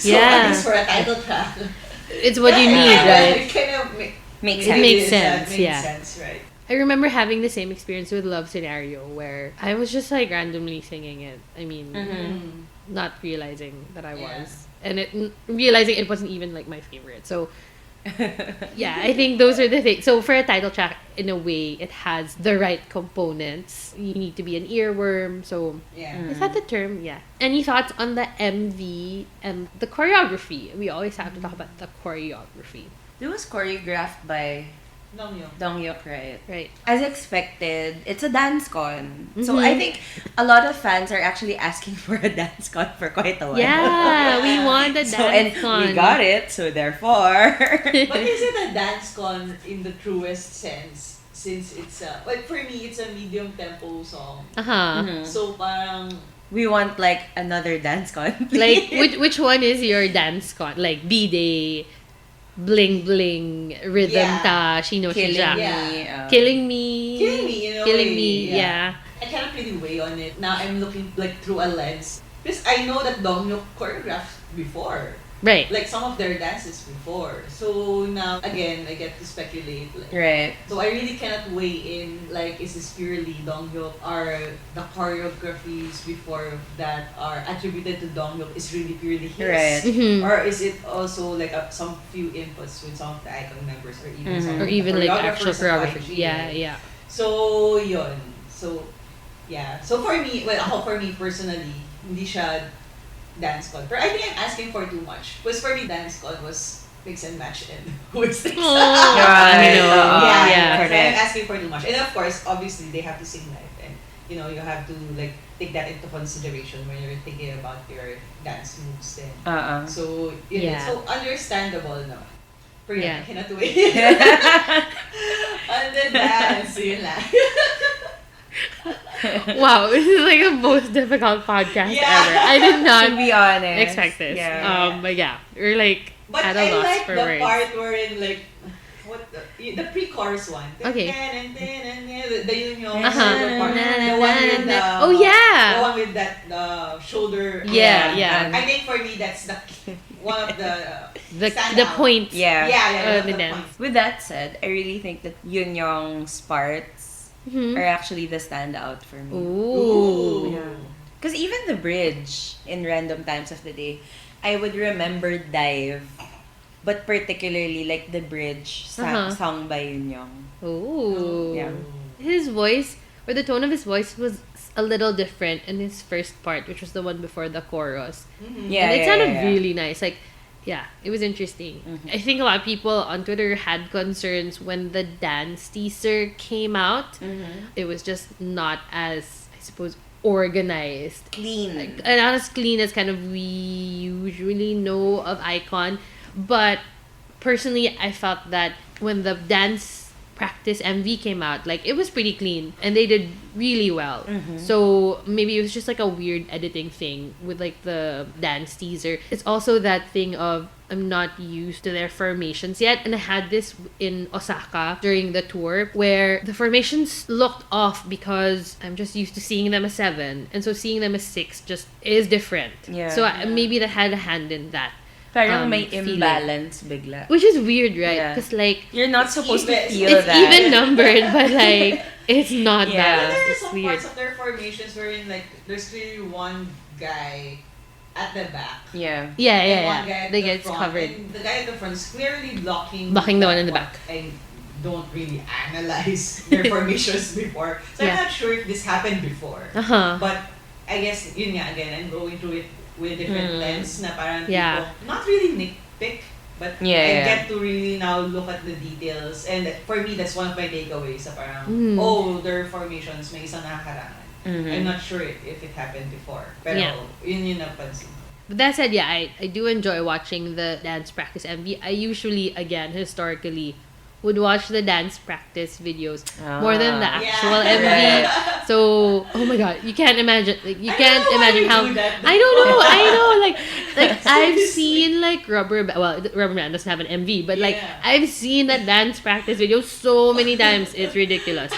So Yeah. at least for a title track. It's what you Yeah, need, yeah, right? It kind of Makes It sense. makes sense, makes yeah. sense, right? I remember having the same experience with Love Scenario where I was just like randomly singing it. I mean, not realizing that I Yeah. was. And realizing it wasn't even like my favorite. So, yeah, I think those are the things. So, for a title track, in a way, it has the right components. You need to be an earworm. So, Yeah. is that the term? Yeah. Any thoughts on the MV and the choreography? We always have to talk about the choreography. It was choreographed by No, no. Dongyuk, right? Right. As expected, it's a dance con. So Mhm. I think a lot of fans are actually asking for a dance con for quite a while. Yeah, we want the dance So, and con. we got it, so therefore. But is it a dance con in the truest sense? Since it's like for me, it's a medium tempo song. Uh-huh. Mhm. So parang, We want like another dance con. Like, which one is your dance con? Like, B-Day, Bling Bling, Rhythm Yeah. Ta, Shino Killing Shijak. me. Killing Me. Killing Me, in a Killing way, Me, yeah. I cannot really weigh on it. Now I'm looking like through a lens. Because I know that Dongyuk choreographed before. Right. like some of their dances before. So now again, I get to speculate. Like, Right. so I really cannot weigh in. Like, is this purely Donghyuk, or the choreographies before that are attributed to Donghyuk is really purely his, Right. Mhm. or is it also like some few inputs with some of the iKON members, or even some Or of the even like actual choreographers of choreography. YG, Yeah, right? yeah. So yun. So yeah. So for me, well, ako for me personally, hindi siya dance con. But I think I'm asking for too much. Because for me, dance con was mix and match and who is this? Oh, Right. I know. yeah, Yeah. So correct. I'm asking for too much. And of course, obviously, they have to sing live. And, you know, you have to, like, take that into consideration when you're thinking about your dance moves. And so, yun, Yeah. so understandable naman. Pero Yeah. I cannot wait. On the dance, yun lang. Wow, this is like the most difficult podcast Yeah. ever. I did To not be honest. expect this. Yeah. But yeah, we're like But at a I loss like for the words. part wherein, like, what the pre-chorus one. Okay. The Union, Uh-huh. the part, Na, na, the one with na, the, na. Oh, yeah. the one with that shoulder. Yeah, yeah. I think for me that's the one of the the standout. points. Yeah. Yeah, the the dance. points. With that said, I really think that Yun Young's parts Mhm. are actually the standout for me. Ooh. Yeah. Because even the bridge in Random Times of the Day, I would remember Dive, but particularly like the bridge sung by Yun Young. Ooh. Yeah. His voice, or the tone of his voice, was a little different in his first part, which was the one before the chorus. Mhm. Yeah, And it sounded yeah. really nice. Like, yeah, it was interesting. Mhm. I think a lot of people on Twitter had concerns when the dance teaser came out. Mm-hmm. It was just not as, I suppose, organized. Clean. Like, and not as clean as kind of we usually know of iKON. But personally, I felt that when the dance practice MV came out, like, it was pretty clean and they did really well. Mhm. So maybe it was just like a weird editing thing with like the dance teaser. It's also that thing of I'm not used to their formations yet, and I had this in Osaka during the tour where the formations looked off because I'm just used to seeing them as 7, and so seeing them as 6 just is different. Yeah. So maybe that had a hand in that. Parang may feeling. imbalance bigla. Which is weird, right? Yeah. Because like You're not It's supposed to even. feel it's that. even numbered, but like it's not Yeah. But balanced. there are It's some weird. parts of their formations wherein, like, there's clearly one guy at the back. Yeah. Yeah, And yeah, one guy yeah. at They the get front, covered. And the guy at the front is clearly blocking Blocking the one in the that back. I don't really analyze their formations before. So Yeah. I'm not sure if this happened before. Uh-huh. But I guess, yun nga, again, I'm going through it with different lens na parang Yeah. people, not really nitpick, but Yeah, I yeah. get to really now look at the details. And for me, that's one of my takeaways. Na parang, Mm. their formations may isang nakakarangan. Mhm. I'm not sure if it happened before. Pero Yeah. yun yung napansin ko. But that said, yeah, I do enjoy watching the dance practice MV. I usually, again, historically, would watch the dance practice videos more than the Ah. actual Yeah. MV. Right. So, oh my god, you can't imagine. Like, you can't don't know why imagine we how. do that. I don't know. I know. Like I've Seriously. seen like Rubber Band doesn't have an MV, but like Yeah. I've seen that dance practice video so many times. It's ridiculous.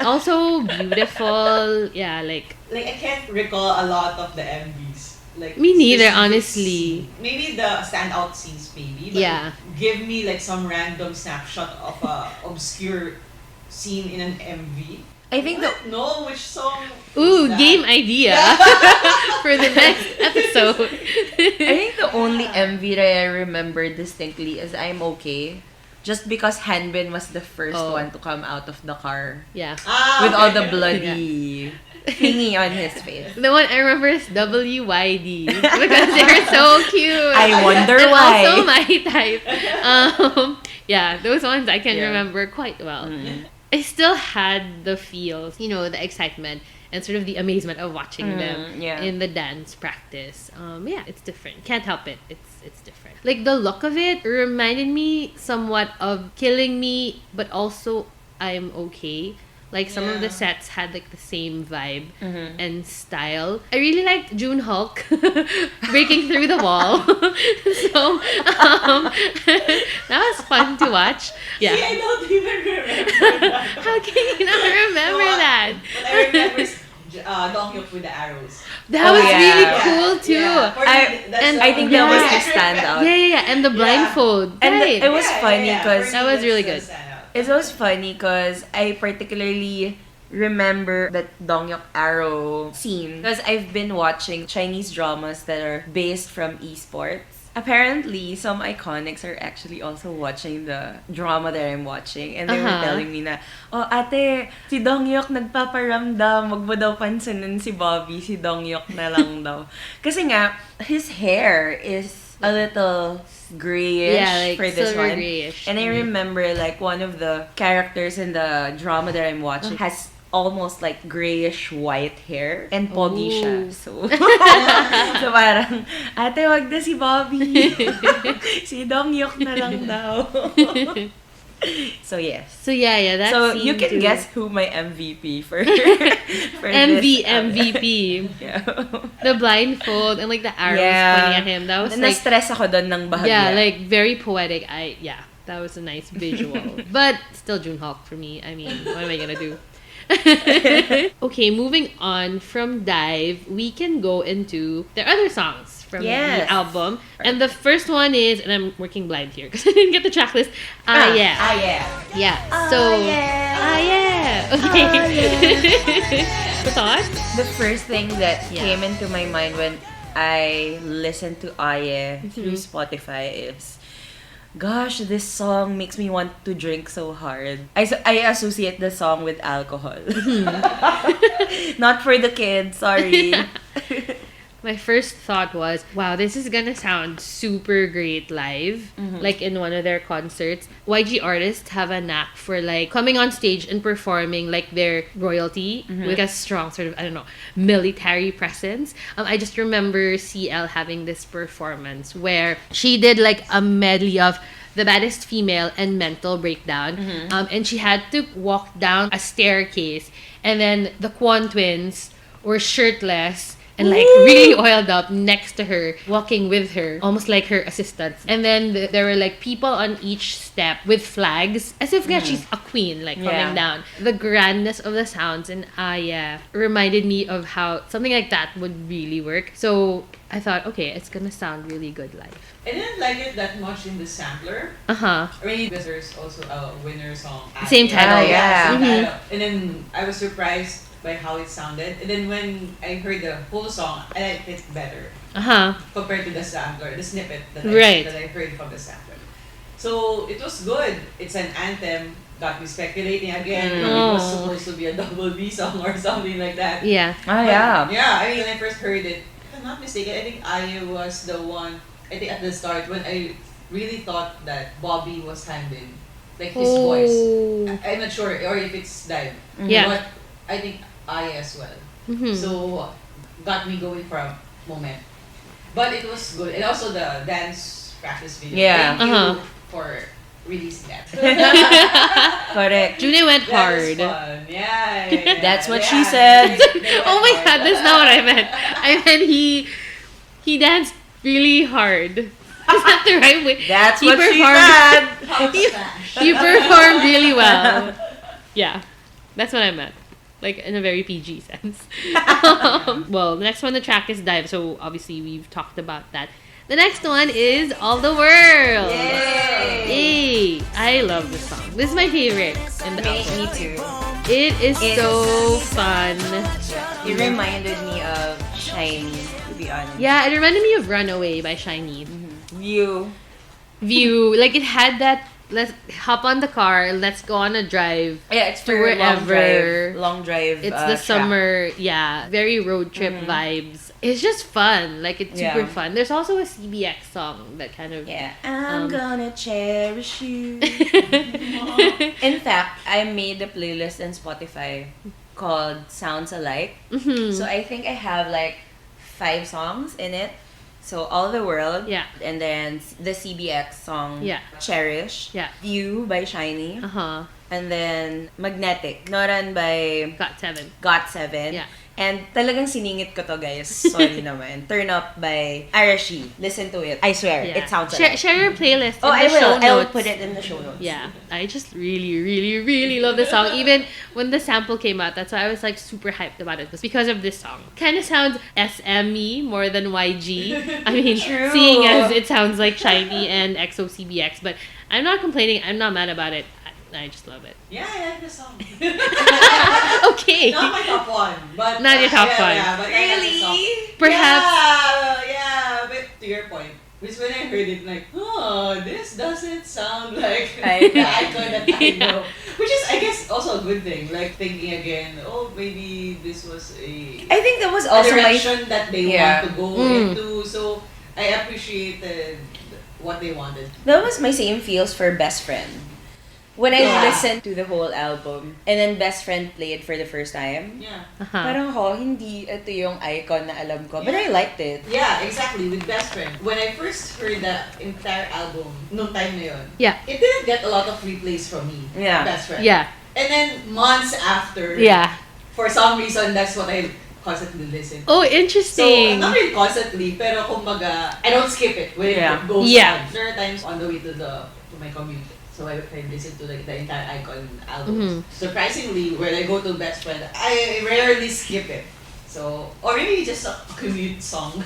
Also beautiful. Yeah, like. Like, I can't recall a lot of the MVs. Like, Me neither, specific honestly. scene. Maybe the standout scenes, maybe. But Yeah. give me like some random snapshot of a obscure scene in an MV. I think the No, which song? Ooh, is that? game idea for the next episode. I think the only MV that I remember distinctly is I'm Okay. Just because Hanbin was the first Oh. one to come out of the car Yeah. with all okay. the bloody thingy on his face. The one I remember is WYD because they're so cute. I wonder and why. also my type. Yeah, those ones I can Yeah. remember quite well. Mm. I still had the feels, the excitement and sort of the amazement of watching them yeah. in the dance practice. Yeah, it's different. Can't help it. It's different. Like the look of it reminded me somewhat of Killing Me, but also I'm Okay. Like some of the Yeah. sets had like the same vibe Mhm. and style. I really liked June Hulk breaking through the wall. So that was fun to watch. See, I Yeah. don't even remember that. How can you not remember that? What I remember is Dongyuk with the arrows. That Oh, was yeah. really Yeah. cool too. Yeah. For I- me, that's and the- I think that was Yeah. the standout. Yeah. And the blindfold. And right. it was funny For 'cause me, That was that's really the good. standout. It was funny because I particularly remember that Dongyuk arrow scene because I've been watching Chinese dramas that are based from esports. Apparently, some iconics are actually also watching the drama that I'm watching, and they were telling me na, oh ate, si Dongyuk nagpaparamdam, wag mo daw pansinin si Bobby, si Dongyuk na lang daw. Kasi nga, his hair is a little grayish Yeah, like for this silver one. grayish. And I remember like one of the characters in the drama that I'm watching has almost like grayish white hair and pogi siya. Ooh. So, so parang, ate wag na si Bobby. Si Dongyuk na lang daw. So yes. So yeah, that So scene you can too. guess who my MVP for MVP. Yeah. The blindfold and like the arrows Yeah. pointing at him. That was like Na-stress ako doon ng bahagya. yeah, like very poetic. That was a nice visual. But still Junhawk for me. I mean, what am I gonna do? Okay, moving on from Dive, we can go into their other songs from Yes. the album. And the first one is, and I'm working blind here because I didn't get the track list. Yeah. Yeah. So, yeah. Okay. The thought? The first thing that Yeah. came into my mind when I listened to Aye through Spotify is, gosh, this song makes me want to drink so hard. I associate the song with alcohol. Not for the kids, sorry. My first thought was, wow, this is gonna sound super great live, like in one of their concerts. YG artists have a knack for like coming on stage and performing like their royalty with a strong sort of, I don't know, military presence. I just remember CL having this performance where she did like a medley of The Baddest Female and Mental Breakdown. And she had to walk down a staircase, and then the Kwon twins were shirtless and like really oiled up next to her, walking with her, almost like her assistants. And then there were like people on each step with flags, as if she's a queen, like coming down. The grandness of the sounds and reminded me of how something like that would really work. So I thought, okay, it's gonna sound really good live. I didn't like it that much in the sampler. Uh-huh. I mean, because there's also a winner song. Same title. Yeah. Same title. And then I was surprised by how it sounded. And then when I heard the whole song, I liked it better Uh-huh. compared to the sampler, the snippet that Right. I heard from the sampler. So it was good. It's an anthem. Got me speculating again. It was supposed to be a double B song or something like that. Yeah. Ah, But, yeah. yeah, I mean, when I first heard it, if I'm not mistaken, I think Aya was the one, I think at the start, when I really thought that Bobby was handed, like his voice. I'm not sure, or if it's Dive. Yeah. But I think Aya as well. So, got me going for a moment. But it was good. And also the dance practice video. Yeah. Thank Uh-huh. you for releasing that. Correct. June went That was hard. fun. Yeah. That's what she said. Oh my god, that's not what I meant. I meant he danced really hard. Is that the right way? That's He what she performed- said. He performed really well. Yeah, that's what I meant. Like in a very PG sense. Well, the next one, the track is Dive. So obviously we've talked about that. The next one is All the World. Yay! I love this song. This is my favorite in the album. Me too. It is so fun. It reminded me of Shiny, to be honest. Yeah, it reminded me of Runaway by Shiny. View. Like it had that, let's hop on the car, let's go on a drive. Yeah, it's To for wherever. long drive. It's the track. summer, very road trip vibes. It's just fun. Like it's super Yeah. fun. There's also a CBX song that kind of Yeah, I'm Um, gonna cherish you. In fact, I made a playlist on Spotify called Sounds Alike. So I think I have like 5 songs in it. So All the World. Yeah. And then the CBX song. Yeah. Cherish. Yeah. View by Shiny. Uh-huh. And then Magnetic. Noran by Got 7. Got7. Yeah. And talagang siningit ko to, guys. Sorry naman. Turn Up by Arashi. Listen to it. I swear, it sounds alike. Share your playlist Oh, in I the will. show I will notes. put it in the show notes. Yeah, I just really, really, really love the song. Even when the sample came out, that's why I was like super hyped about it. Was because of this song. Kind of sounds SME more than YG. I mean, True. seeing as it sounds like Shiny and XOCBX, but I'm not complaining. I'm not mad about it. I just love it. Yeah, I like the song. Okay. Not my top one, but Not your top one. Yeah, but I like the song. Perhaps. Yeah, but to your point, which when I heard it, like, oh, this doesn't sound like iKON. the iKON that I know. Which is, I guess, also a good thing. Like thinking again, oh, maybe this was I think that was a also my... direction that they Yeah. want to go into. So I appreciated what they wanted. That was my same feels for Best Friend. When I Yeah. listened to the whole album, and then Best Friend played for the first time, Yeah. Uh-huh. parang hindi ito yung iKON na alam ko. But I liked it. Yeah, exactly. With Best Friend. When I first heard the entire album, nung time na yun, Yeah. it didn't get a lot of replays from me. Yeah. Best Friend. Yeah. And then months after, Yeah. for some reason, that's what I constantly listen to. Oh, So, interesting. not really constantly, pero kumbaga, I don't skip it when Yeah. it goes Yeah. on. There are times on the way to my commute. So I listen to like the entire iKON albums. Surprisingly, when I go to Best Friend, I rarely skip it. So, or maybe just a commute song.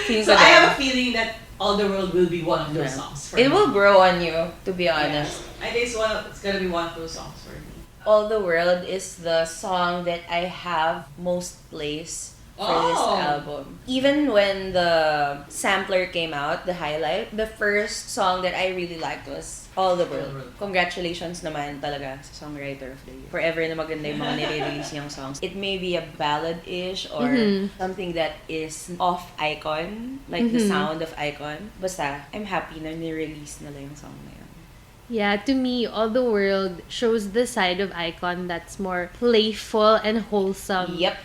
Feeling So ko I din. have a feeling that All the World will be one of those songs for It me. will grow on you, to be Yeah. honest. I think it's gonna be one of those songs for me. All the World is the song that I have most plays for this Oh. album. Even when the sampler came out, the highlight, the first song that I really liked was All the World. Congratulations naman talaga sa Songwriter of the Year. Forever na maganda yung mga nire-release niyang songs. It may be a ballad-ish or something that is off iKON, like the sound of iKON. Basta, I'm happy na nirelease nila yung song na yun. Yeah, to me, All the World shows the side of iKON that's more playful and wholesome. Yep.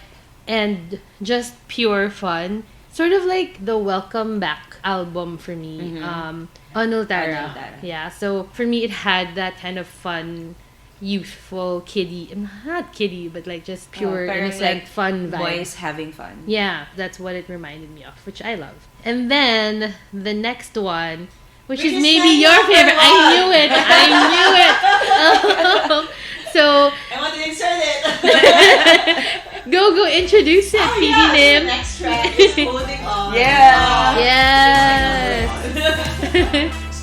And just pure fun. Sort of like the Welcome Back album for me. Onultara. Onultara. Yeah, so for me, it had that kind of fun, youthful, kiddie, not kiddie, but like just pure, parang innocent, like fun vibe. Boys having fun. Yeah, that's what it reminded me of, which I love. And then the next one, which is Which is maybe my your number favorite. I one. knew it. I knew it. So I want to insert it. go introduce it, Oh, Phoebe yeah, so Nim. the next track is Holding On. Yeah. Yes.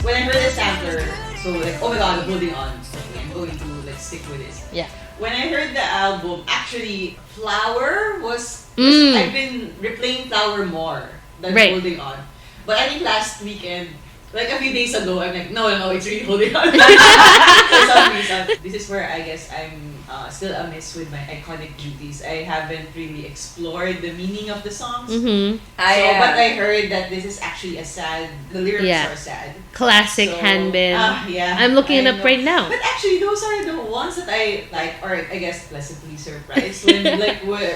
When I heard the sampler, so like, oh my god, I'm holding on. Okay, I'm going to like stick with this. Yeah. When I heard the album, actually, Flower was I've been replaying Flower more than Right. Holding On. But I think last weekend, like a few days ago, I'm like, no, it's really Holding On. For some reason. This is where I guess I'm still amiss with my iconic duties. I haven't really explored the meaning of the songs. Mm-hmm. But I heard that this is actually a sad, the lyrics Yeah. are sad. Classic So, Hanbin. yeah. I'm looking it I up know. right now. But actually, those are the ones that I like, or I guess pleasantly surprised when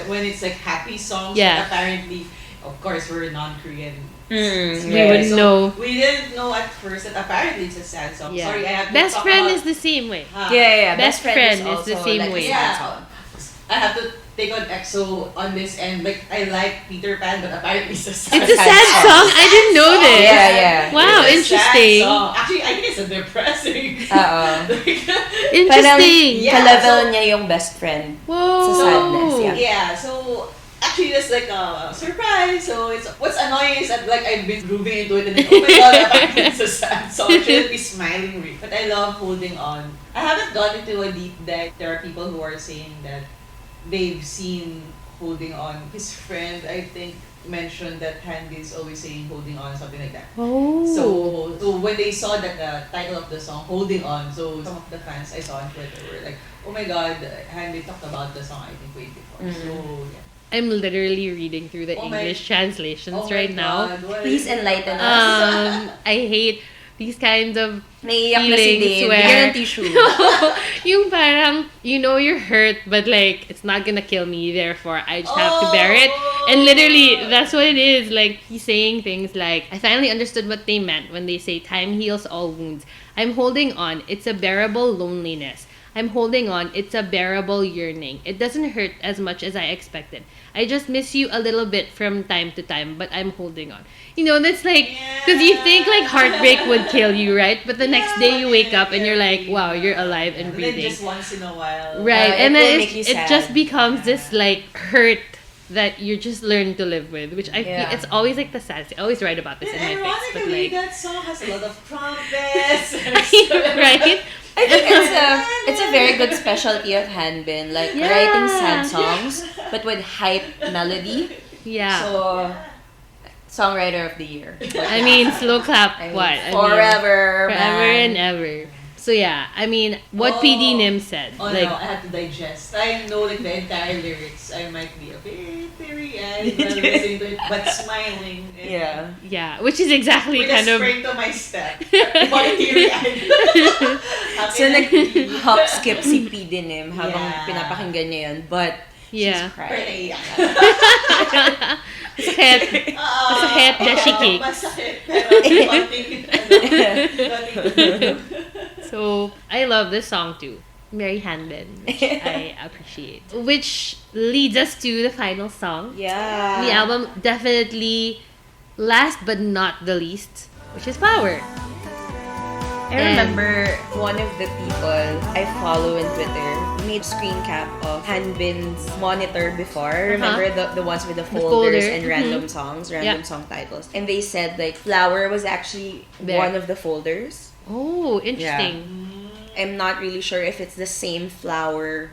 when it's like happy songs. Yeah. But apparently, of course, we're non-Korean. We wouldn't So know. we didn't know at first that apparently it's a sad song. Yeah. Sorry, I have to Best talk Friend about, is the same way. Yeah. Best Friend is also the same like a way. sad Yeah. song. I have to take on EXO on this end. Like I like Peter Pan, but apparently it's a sad It's a sad sad song. song. I didn't know this. Yeah. Wow, It's a interesting. sad song. Actually, I think it's a depressing. Oo. Interesting. Yeah, Ka-level so- niya yung best friend. Whoa. Sa sadness, yeah. Yeah, so actually that's like a surprise. So it's what's annoying is that like I've been grooving into it and then oh my god, apparently it's a sad song. I shouldn't be smiling really. But I love Holding On. I haven't gone into a deep dive. There are people who are saying that they've seen Holding On. His friend, I think, mentioned that Handy is always saying Holding On, something like that. Oh. So when they saw that the title of the song, Holding On, so some of the fans I saw on Twitter were like, oh my god, Handy talked about the song I think way before. So yeah. I'm literally reading through the Oh my- English translations Oh my right now. God, what Please is- enlighten us. I hate these kinds of Naiiyak na si feelings Dave. where Bigyan ng tissue. yung parang, you know you're hurt, but like, it's not gonna kill me, therefore I just have to bear it. And literally, that's what it is. Like, he's saying things like, I finally understood what they meant when they say time heals all wounds. I'm holding on. It's a bearable loneliness. I'm holding on. It's a bearable yearning. It doesn't hurt as much as I expected. I just miss you a little bit from time to time, but I'm holding on. That's like, because you think like heartbreak would kill you, right? But the next day you wake up and you're like, wow, you're alive and Then breathing. just once in a while. Right, it and will then make you it sad. just becomes this like hurt that you just learn to live with, which I feel Yeah. it's always like the saddest. I always write about this And in my face, but ironically, like, that song has a lot of trumpets. right? I think it's a very good specialty of Hanbin, like Yeah. writing sad songs but with hype melody. Yeah. So songwriter of the year. I mean, slow clap. I mean, What? I mean, forever, forever man. and ever. So yeah, I mean, what PD Nim said, Oh like, no, I have to digest. I know like the entire lyrics. I might be a bit teary-eyed while listening to it, but smiling. And Yeah. yeah, which is exactly with kind a of spring to my step. Body teary-eyed. Happy So like me. hop skip si P. Dinim habang Yeah. pinapakinggan niya yun, but yeah. she's crying. Naiiyak. Masakit. Masakit na she cake. Masakit, pero konting. So I love this song too. Mary Hanbin, which I appreciate. Which leads us to the final song. Yeah. The album definitely last but not the least, which is Flower. I remember one of the people I follow on Twitter made screen cap of Hanbin's monitor before. Remember the ones with the folders folder, and random songs, random Yeah. song titles. And they said like Flower was actually There. one of the folders. Oh, interesting. I'm not really sure if it's the same Flower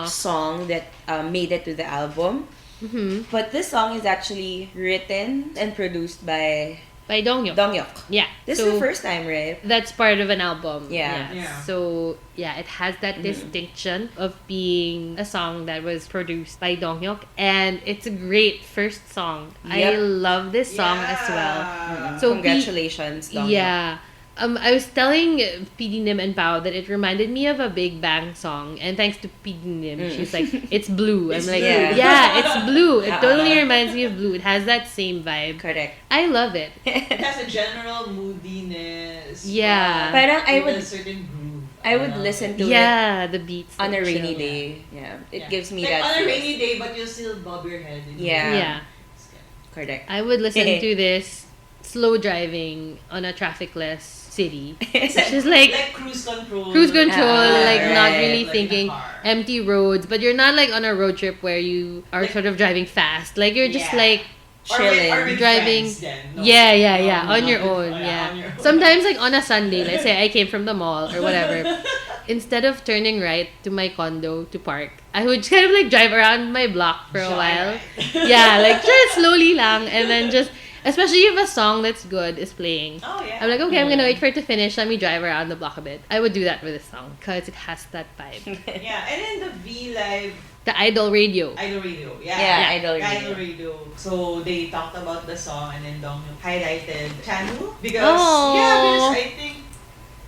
song that made it to the album. Mm-hmm. But this song is actually written and produced by By Donghyuk. Donghyuk. Yeah. This so is the first time, right? that's part of an album. Yeah. Yeah. So yeah, it has that distinction of being a song that was produced by Donghyuk, and it's a great first song. I Yep. love this song as well. Yeah. So Congratulations, Donghyuk. Yeah. I was telling PD Nim and Pao that it reminded me of a Big Bang song, and thanks to PD Nim, she's like, it's blue. It's I'm like, blue. yeah, it's blue. It Uh-uh. totally reminds me of blue. It has that same vibe. Correct. I love it. It has a general moodiness. Yeah. but Parang I with would- a certain groove. I would listen to it Yeah, the beats. on a like, rainy chill. day. Yeah. It Yeah. gives me like that. on a feel. rainy day, but you'll still bob your head. Yeah. Yeah. Correct. I would listen to this slow driving on a trafficless city. It's Which is like cruise control. cruise control, Ah, like not right. really Like in a thinking car. empty roads, but you're not like on a road trip where you are Like- sort of driving fast. Like you're just Yeah. like Chilling. Or with driving. friends then. No. Yeah, No, on no, your no. own. Oh, Yeah. on your own. Sometimes like on a Sunday, let's say I came from the mall or whatever. Instead of turning right to my condo to park, I would just kind of like drive around my block for a Shy, while. right? Yeah, like just slowly lang, and then just, especially if a song that's good is playing. Oh yeah. I'm like, okay, I'm gonna wait for it to finish. Let me drive around the block a bit. I would do that with this song because it has that vibe. Yeah, and then the V Live The Idol Radio. Idol Radio. Yeah, Yeah. Idol Idol Radio. Radio. So they talked about the song and then Donghyuk highlighted Chanu because Oh. because I think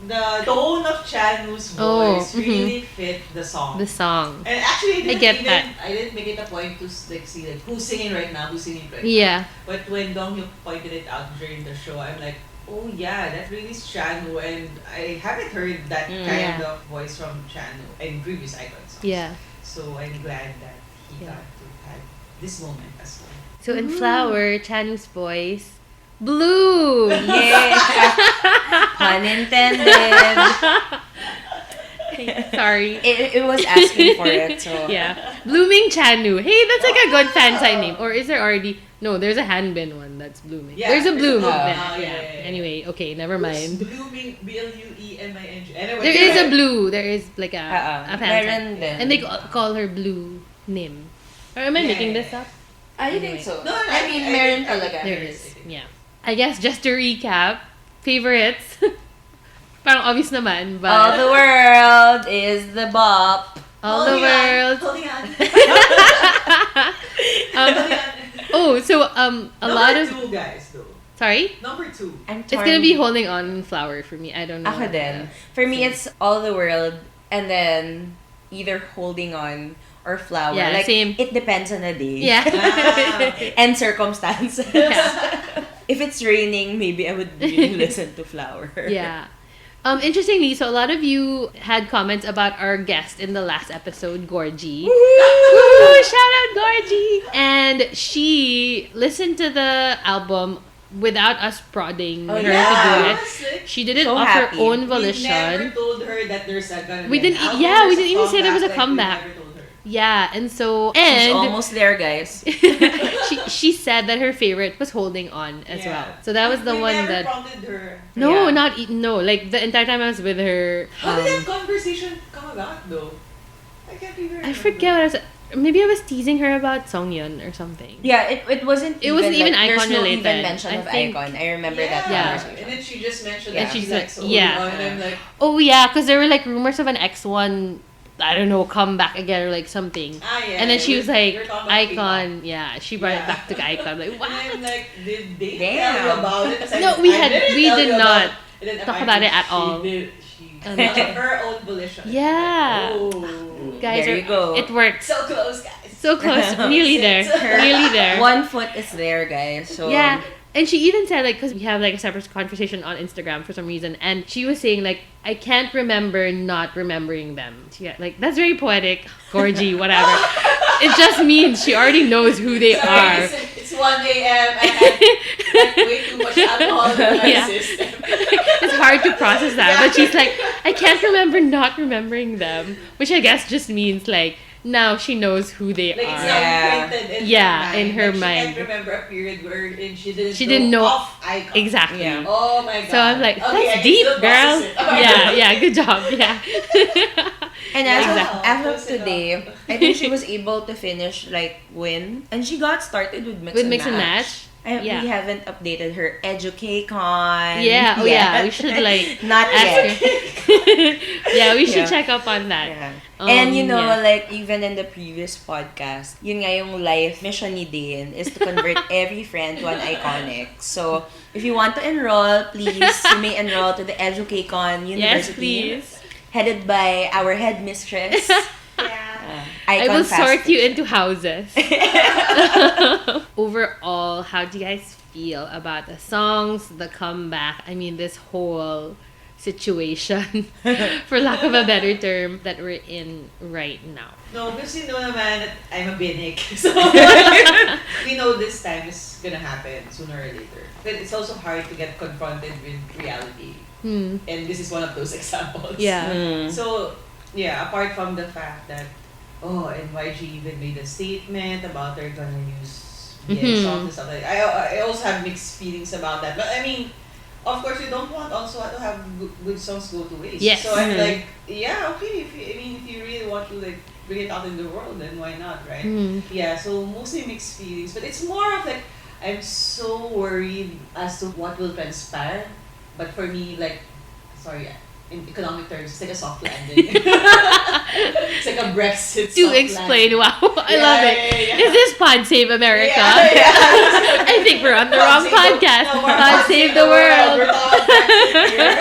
the tone of Chanu's voice really fit the song. The song. And actually, I get that. I didn't make it a point to like see like who's singing right now, who's singing right Yeah. now. But when Donghyuk pointed it out during the show, I'm like, oh yeah, that really is Chanu, and I haven't heard that kind Yeah. of voice from Chanu in previous iKON songs. Yeah. So I'm glad that he Yeah. got to have this moment as well. So in Flower, Chanu's voice, blue. Yeah. Pun intended. Sorry. It was asking for it, so Yeah. Blooming Chanu. Hey, that's like a good fan sign name. Or is there already... No, there's a Hanbin one that's blooming. Yeah, There's a bloom. there's a- then. yeah, Yeah. yeah. Anyway, okay, never Who's mind. blooming Blueming. Anyway, There is a blue. There is like a fan Meron sign. din. And they call her Blue Nim. Or am I Yeah, making yeah, this up? I Anyway. think so. No, I mean, meron talaga. There is. Yeah. I guess just to recap, favorites. Parang obvious naman, but All the world is the bop. all the world. Holding on. Um, Holding on. oh, so a lot of Number 2, guys, though. sorry. Number 2. I'm It's torn. gonna be holding on Flower for me. I don't know. Ako din. For me, it's all the world, and then either holding on or flower. Yeah, like, same. It depends on the day. Yeah. And circumstances. Yeah. If it's raining, maybe I would really listen to flower. Yeah. Interestingly, so a lot of you had comments about our guest in the last episode, Gorgie. Woo! Shout out Gorgie! And she listened to the album without us prodding her to do it. She did it So of happy. her own We volition. never told her that there's a gonna We be an didn't- album, yeah, we there's didn't even say there was a like, comeback. We never told her. Yeah, and so She's and almost there, guys. she said that her favorite was Holding On as Yeah. well. So that was the we one never that prompted her. no, Yeah. not no. Like the entire time I was with her. How did that conversation come about though? I can't even I forget what I was. Maybe I was teasing her about Songyun or something. Yeah, it wasn't. It wasn't even like, there's iKON no related. even mention I of think- iKON. I remember that Yeah. conversation. And then she just mentioned Yeah. that She's she's like, like, so yeah. and I'm like, Oh yeah, because there were like rumors of an X1. I don't know, come back again or like something. yeah. And then she was like, you're talking about iKON. Yeah, she brought it Yeah. back to iKON. I'm like, And what? I'm like, did they Damn. tell you about it? 'Cause No, we tell did you not about- and then talk apparently about it at she all. Did, Oh, she, no. of her own volition. Yeah. Oh. Guys, There you go. it worked. So close, guys. So close, nearly there, nearly there. One foot is there, guys. So Yeah. And she even said, like, because we have, like, a separate conversation on Instagram for some reason, and she was saying, like, I can't remember not remembering them. She, like, that's very poetic, Gorgie, whatever. It just means she already knows who they Sorry, are. it's 1 a.m. I had like, way too much alcohol in my Yeah. system. It's hard to process that, but she's like, I can't remember not remembering them, which I guess just means, like, now she knows who they Like, it's are. Yeah. not printed in Yeah, her mind. in her Like, mind. She can't remember a period where she She didn't know- off icon. Exactly. Yeah. Oh my god. So I'm like, Okay, I that's can deep, still girl. process it. Oh my Yeah, God. yeah, good job. Yeah. And as Exactly. of, as of Close today, enough. I think she was able to finish like win, and she got started with mix With and mix and match. match. I, Yeah. We haven't updated her EducateCon. Yeah, oh yeah, yet. we should like Not ask yet. her. Yeah, we should Yeah. check up on that. Yeah. And you know, yeah. like even in the previous podcast, yun nga yung life mission ni Dean is to convert every friend to an iconic. So if you want to enroll, please you may enroll to the EducateCon Yes, University. please. Headed by our headmistress. Yeah. I Icon will Fast sort you Fiction. into houses. Overall, how do you guys feel about the songs, the comeback? I mean, this whole situation, for lack of a better term, that we're in right now. No, kasi no naman that I'm a binik. So, we know this time is gonna happen sooner or later. But it's also hard to get confronted with reality. Hmm. And this is one of those examples. Yeah. Mm. So, yeah, apart from the fact that, NYG even made a statement about they're gonna use Mhm. songs and stuff like that. I also have mixed feelings about that. But I mean, of course, we don't want also to have good songs go to waste. Yes. So I'm Mhm. like, yeah, okay. If you really want to like bring it out in the world, then why not, right? Hmm. Yeah. So mostly mixed feelings, but it's more of like I'm so worried as to what will transpire. But for me, like, sorry, in economic terms, it's like a soft landing. It's like a Brexit. To soft explain, landing. wow, I Yeah, love it. yeah, yeah. Is this Pod Save America? Yeah, yeah. I think we're on the Pod wrong Save the- podcast. no, we're Pod Save the World. We're on Brexit here.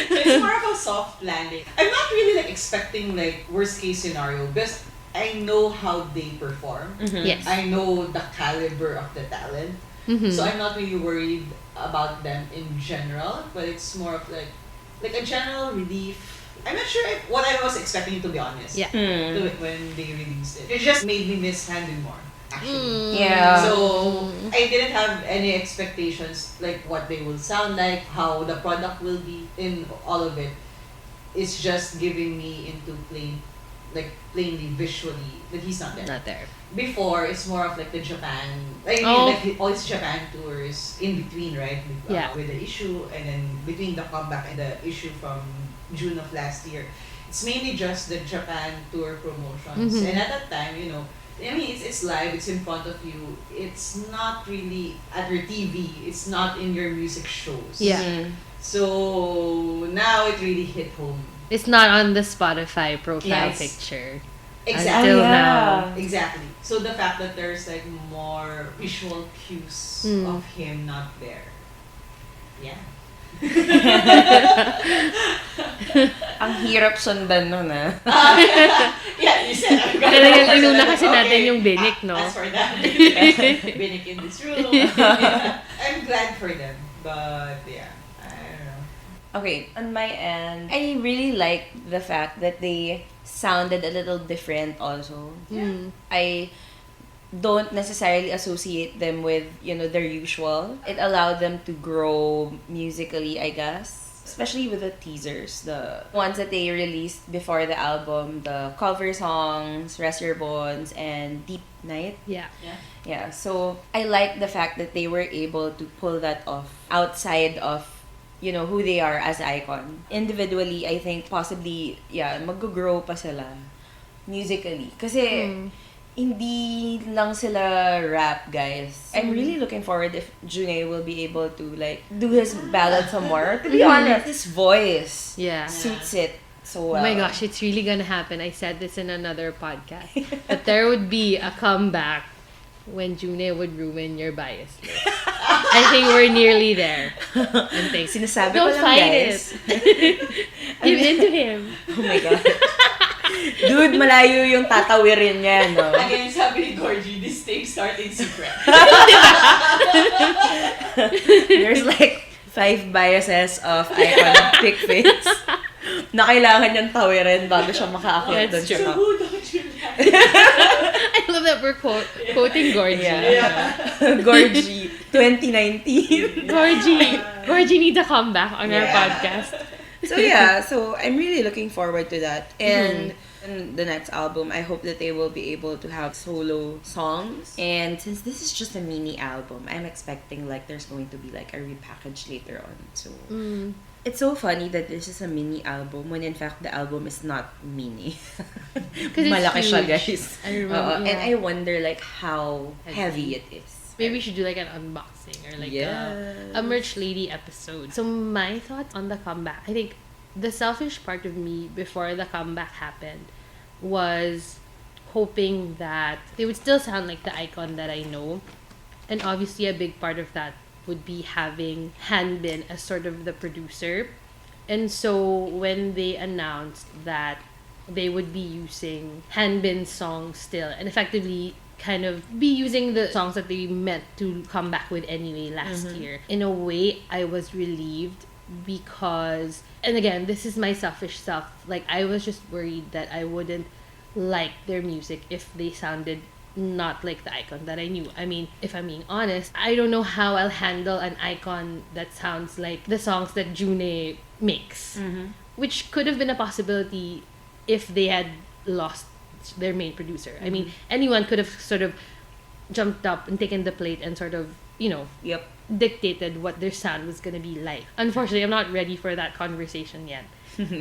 So it's more of a soft landing. I'm not really like expecting like worst case scenario because I know how they perform. Mhm. Yes. I know the caliber of the talent. Mhm. So I'm not really worried about them in general, but it's more of like a general relief. I'm not sure what I was expecting, to be honest. Yeah. Mm. When they released it. It just made me miss Handle More, actually. Mm. Yeah. So I didn't have any expectations like what they will sound like, how the product will be in all of it. It's just giving me into plainly visually that he's not there. Not there. Before it's more of like the Japan, I mean Oh. like all his Japan tours in between, right? Yeah. With the issue and then between the comeback and the issue from June of last year, it's mainly just the Japan tour promotions. Mhm. And at that time, I mean it's live, it's in front of you. It's not really at your TV. It's not in your music shows. Yeah. Mhm. So now it really hit home. It's not on the Spotify profile Yes. picture. Exactly. Until Oh, yeah. now. Exactly. So the fact that there's like more visual cues Mm. of him not there. Yeah. Ang hirap sundan nun, ah. Yeah, you said I'm gonna Talagang go for inuna that. kasi natin yung binik, no? As for that, binik in this room. Yeah. I'm glad for them. But yeah, I don't know. Okay, on my end, I really like the fact that they sounded a little different also. I don't necessarily associate them with, their usual. It allowed them to grow musically, I guess. Especially with the teasers, the ones that they released before the album, the cover songs, Rest Your Bones, and Deep Night. Yeah. Yeah, so I like the fact that they were able to pull that off outside of who they are as iKON. Individually, I think possibly, mag-grow pa sila musically. Kasi, hindi lang sila rap, guys. I'm really looking forward if June will be able to, do his ballad some more. To be honest, his voice suits it so well. Oh my gosh, it's really gonna happen. I said this in another podcast. That there would be a comeback when June would ruin your bias list. I think we're nearly there. And thanks. Sinasabi Don't ko lang, fight guys. it. Give in to him. Oh my God. Dude, malayo yung tatawirin niya, no? Again, sabi ni Gorgie, this thing started secret. There's 5 biases of iKON pick face na kailangan niyang tawirin bago siya makaakit doon That's siya. true. Who don't you like? I love that we're quoting Gorgie. Yeah. Gorgie, 2019. Gorgie needs a comeback on our Yeah. podcast. So I'm really looking forward to that. And in the next album, I hope that they will be able to have solo songs. And since this is just a mini album, I'm expecting there's going to be a repackage later on. So it's so funny that this is a mini album when in fact the album is not mini. Because Malaki it's siya, huge. guys. I remember, And I wonder how heavy it is. Maybe we should do an unboxing or a merch lady episode. So my thoughts on the comeback. I think the selfish part of me before the comeback happened was hoping that they would still sound like the iKON that I know. And obviously a big part of that would be having Hanbin as sort of the producer. And so when they announced that they would be using Hanbin's songs still and effectively kind of be using the songs that they meant to come back with anyway last year. In a way, I was relieved because, and again, this is my selfish self, I was just worried that I wouldn't like their music if they sounded not like the iKON that I knew. I mean, if I'm being honest, I don't know how I'll handle an iKON that sounds like the songs that June makes, which could have been a possibility if they had lost their main producer. I mean, anyone could have sort of jumped up and taken the plate and sort of, dictated what their sound was going to be like. Unfortunately, I'm not ready for that conversation yet.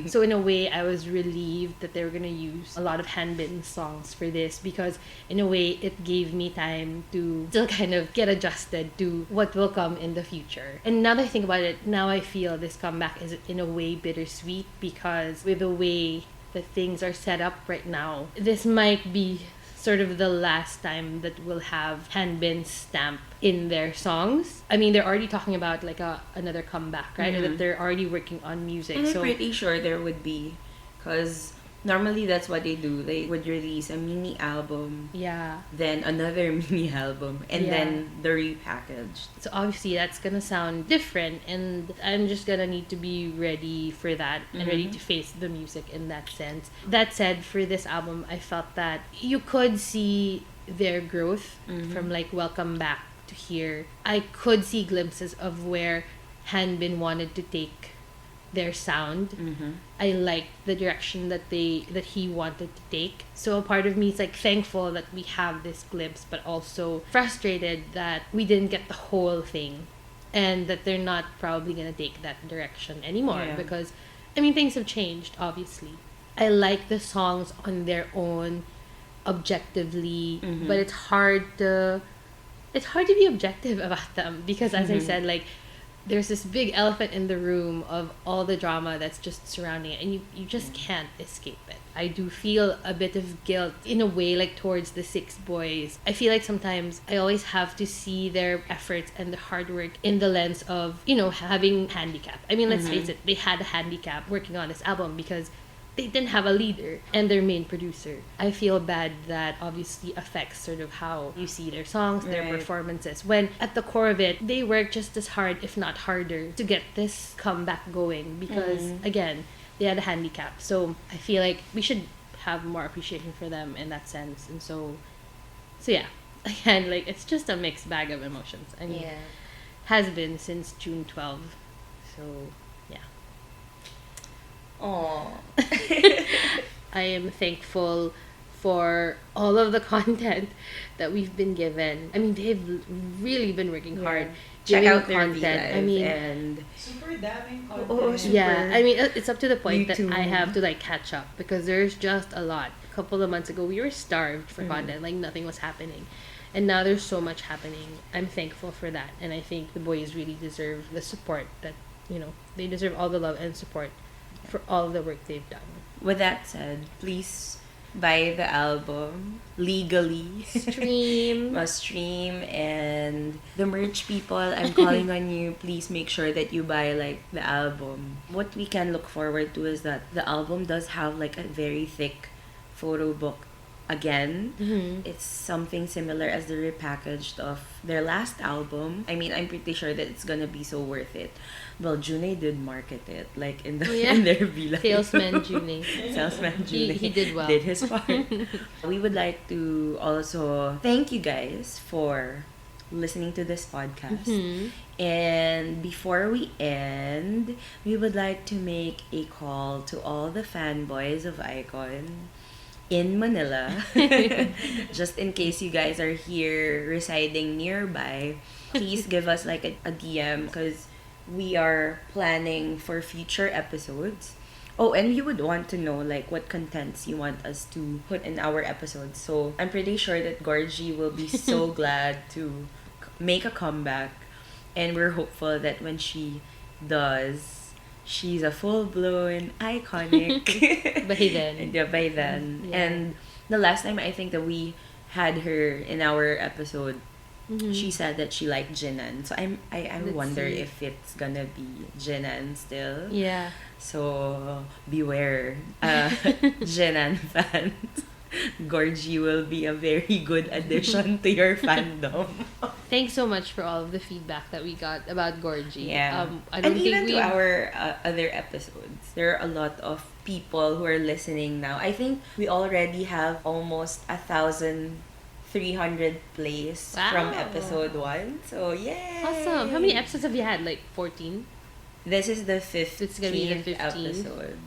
So in a way, I was relieved that they were going to use a lot of Hanbin songs for this because in a way, it gave me time to still kind of get adjusted to what will come in the future. And now that I think about it, now I feel this comeback is in a way bittersweet because with the way that things are set up right now, this might be sort of the last time that we'll have Hanbin's stamp in their songs. I mean, they're already talking about another comeback, right? Or that they're already working on music. And I'm pretty sure there would be, because normally that's what they do. They would release a mini album, then another mini album, and then the repackaged. So obviously that's gonna sound different, and I'm just gonna need to be ready for that and ready to face the music in that sense. That said, for this album, I felt that you could see their growth from Welcome Back to here. I could see glimpses of where Hanbin wanted to take their sound. I liked the direction that he wanted to take. So a part of me is thankful that we have this glimpse, but also frustrated that we didn't get the whole thing and that they're not probably gonna take that direction anymore because I mean things have changed obviously. I like the songs on their own objectively, but it's hard to be objective about them because as I said, there's this big elephant in the room of all the drama that's just surrounding it and you just can't escape it. I do feel a bit of guilt in a way towards the 6 boys. I feel sometimes I always have to see their efforts and the hard work in the lens of, having handicap. I mean, let's face it, they had a handicap working on this album because they didn't have a leader and their main producer. I feel bad that obviously affects sort of how you see their songs, their Right. performances, when at the core of it, they work just as hard, if not harder, to get this comeback going because, again, they had a handicap. So I feel like we should have more appreciation for them in that sense. And so yeah, again, like, it's just a mixed bag of emotions. I mean, Yeah. has been since June 12. So, yeah. Aww. I am thankful for all of the content that we've been given. I mean, they've really been working hard. Check giving out their content. I V-Live mean, and Super daming content. Oh, super. yeah, I mean, it's up to the point that I YouTube. have to like catch up because there's just a lot. A couple of months ago, we were starved for content, like nothing was happening. And now there's so much happening. I'm thankful for that. And I think the boys really deserve the support that, they deserve all the love and support for all of the work they've done. with that said, please buy the album legally. Stream. Must stream, and the merch people, I'm calling on you. Please make sure that you buy like the album. What we can look forward to is that the album does have like a very thick photo book again. It's something similar as the repackaged of their last album. I mean, I'm pretty sure that it's gonna be so worth it. Well, June did market it like in the in their villa. Salesman June. Salesman June. He did well. Did his part. We would like to also thank you guys for listening to this podcast. And before we end, we would like to make a call to all the fanboys of iKON in Manila. Just in case you guys are here residing nearby, please give us like a DM because we are planning for future episodes. Oh, and you would want to know like what contents you want us to put in our episodes. So I'm pretty sure that Gorgie will be so glad to make a comeback, and we're hopeful that when she does, she's a full-blown iconic By then. yeah, by then. Yeah. And the last time I think that we had her in our episode, she said that she liked Jinan. So I Let's wonder see. if it's gonna be Jinan still. Yeah. So beware, Jinan fans. Gorgie will be a very good addition to your fandom. Thanks so much for all of the feedback that we got about Gorgie. Yeah. I don't And think even we to our other episodes, there are a lot of people who are listening now. I think we already have almost 1,300 plays from Wow. episode 1. So, yay! Awesome. How many episodes have you had? Like 14? This is the 15th It's gonna be the 15th. episode.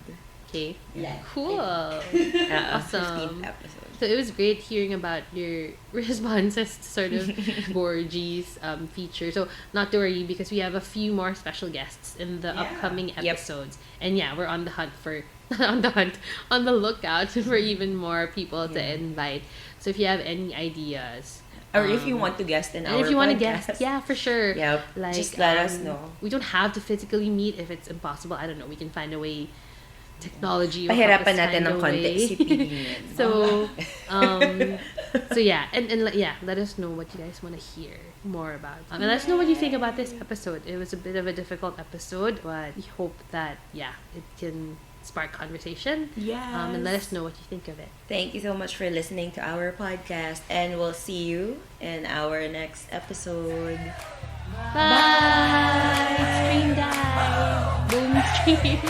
Okay. Yeah. Cool. Awesome. 15th episode. So it was great hearing about your responses to sort of Gorgie's feature. So not to worry because we have a few more special guests in the Yeah. upcoming Yep. episodes. And yeah, we're on the hunt for on the lookout for even more people to invite. So if you have any ideas, Or if you want to guest in and our if you want to podcast. guest, yeah, for sure. Yep. Like, Just let us know. We don't have to physically meet if it's impossible. I don't know. We can find a way. Technology will Pahirapan help us natin find ng a konti way. si Pilingin. So, so yeah, and yeah, let us know what you guys want to hear more about. And let us know what you think about this episode. It was a bit of a difficult episode, but we hope that it can spark conversation. Yes. And let us know what you think of it. Thank you so much for listening to our podcast, and we'll see you in our next episode. Bye. Stream dive. Boom stream.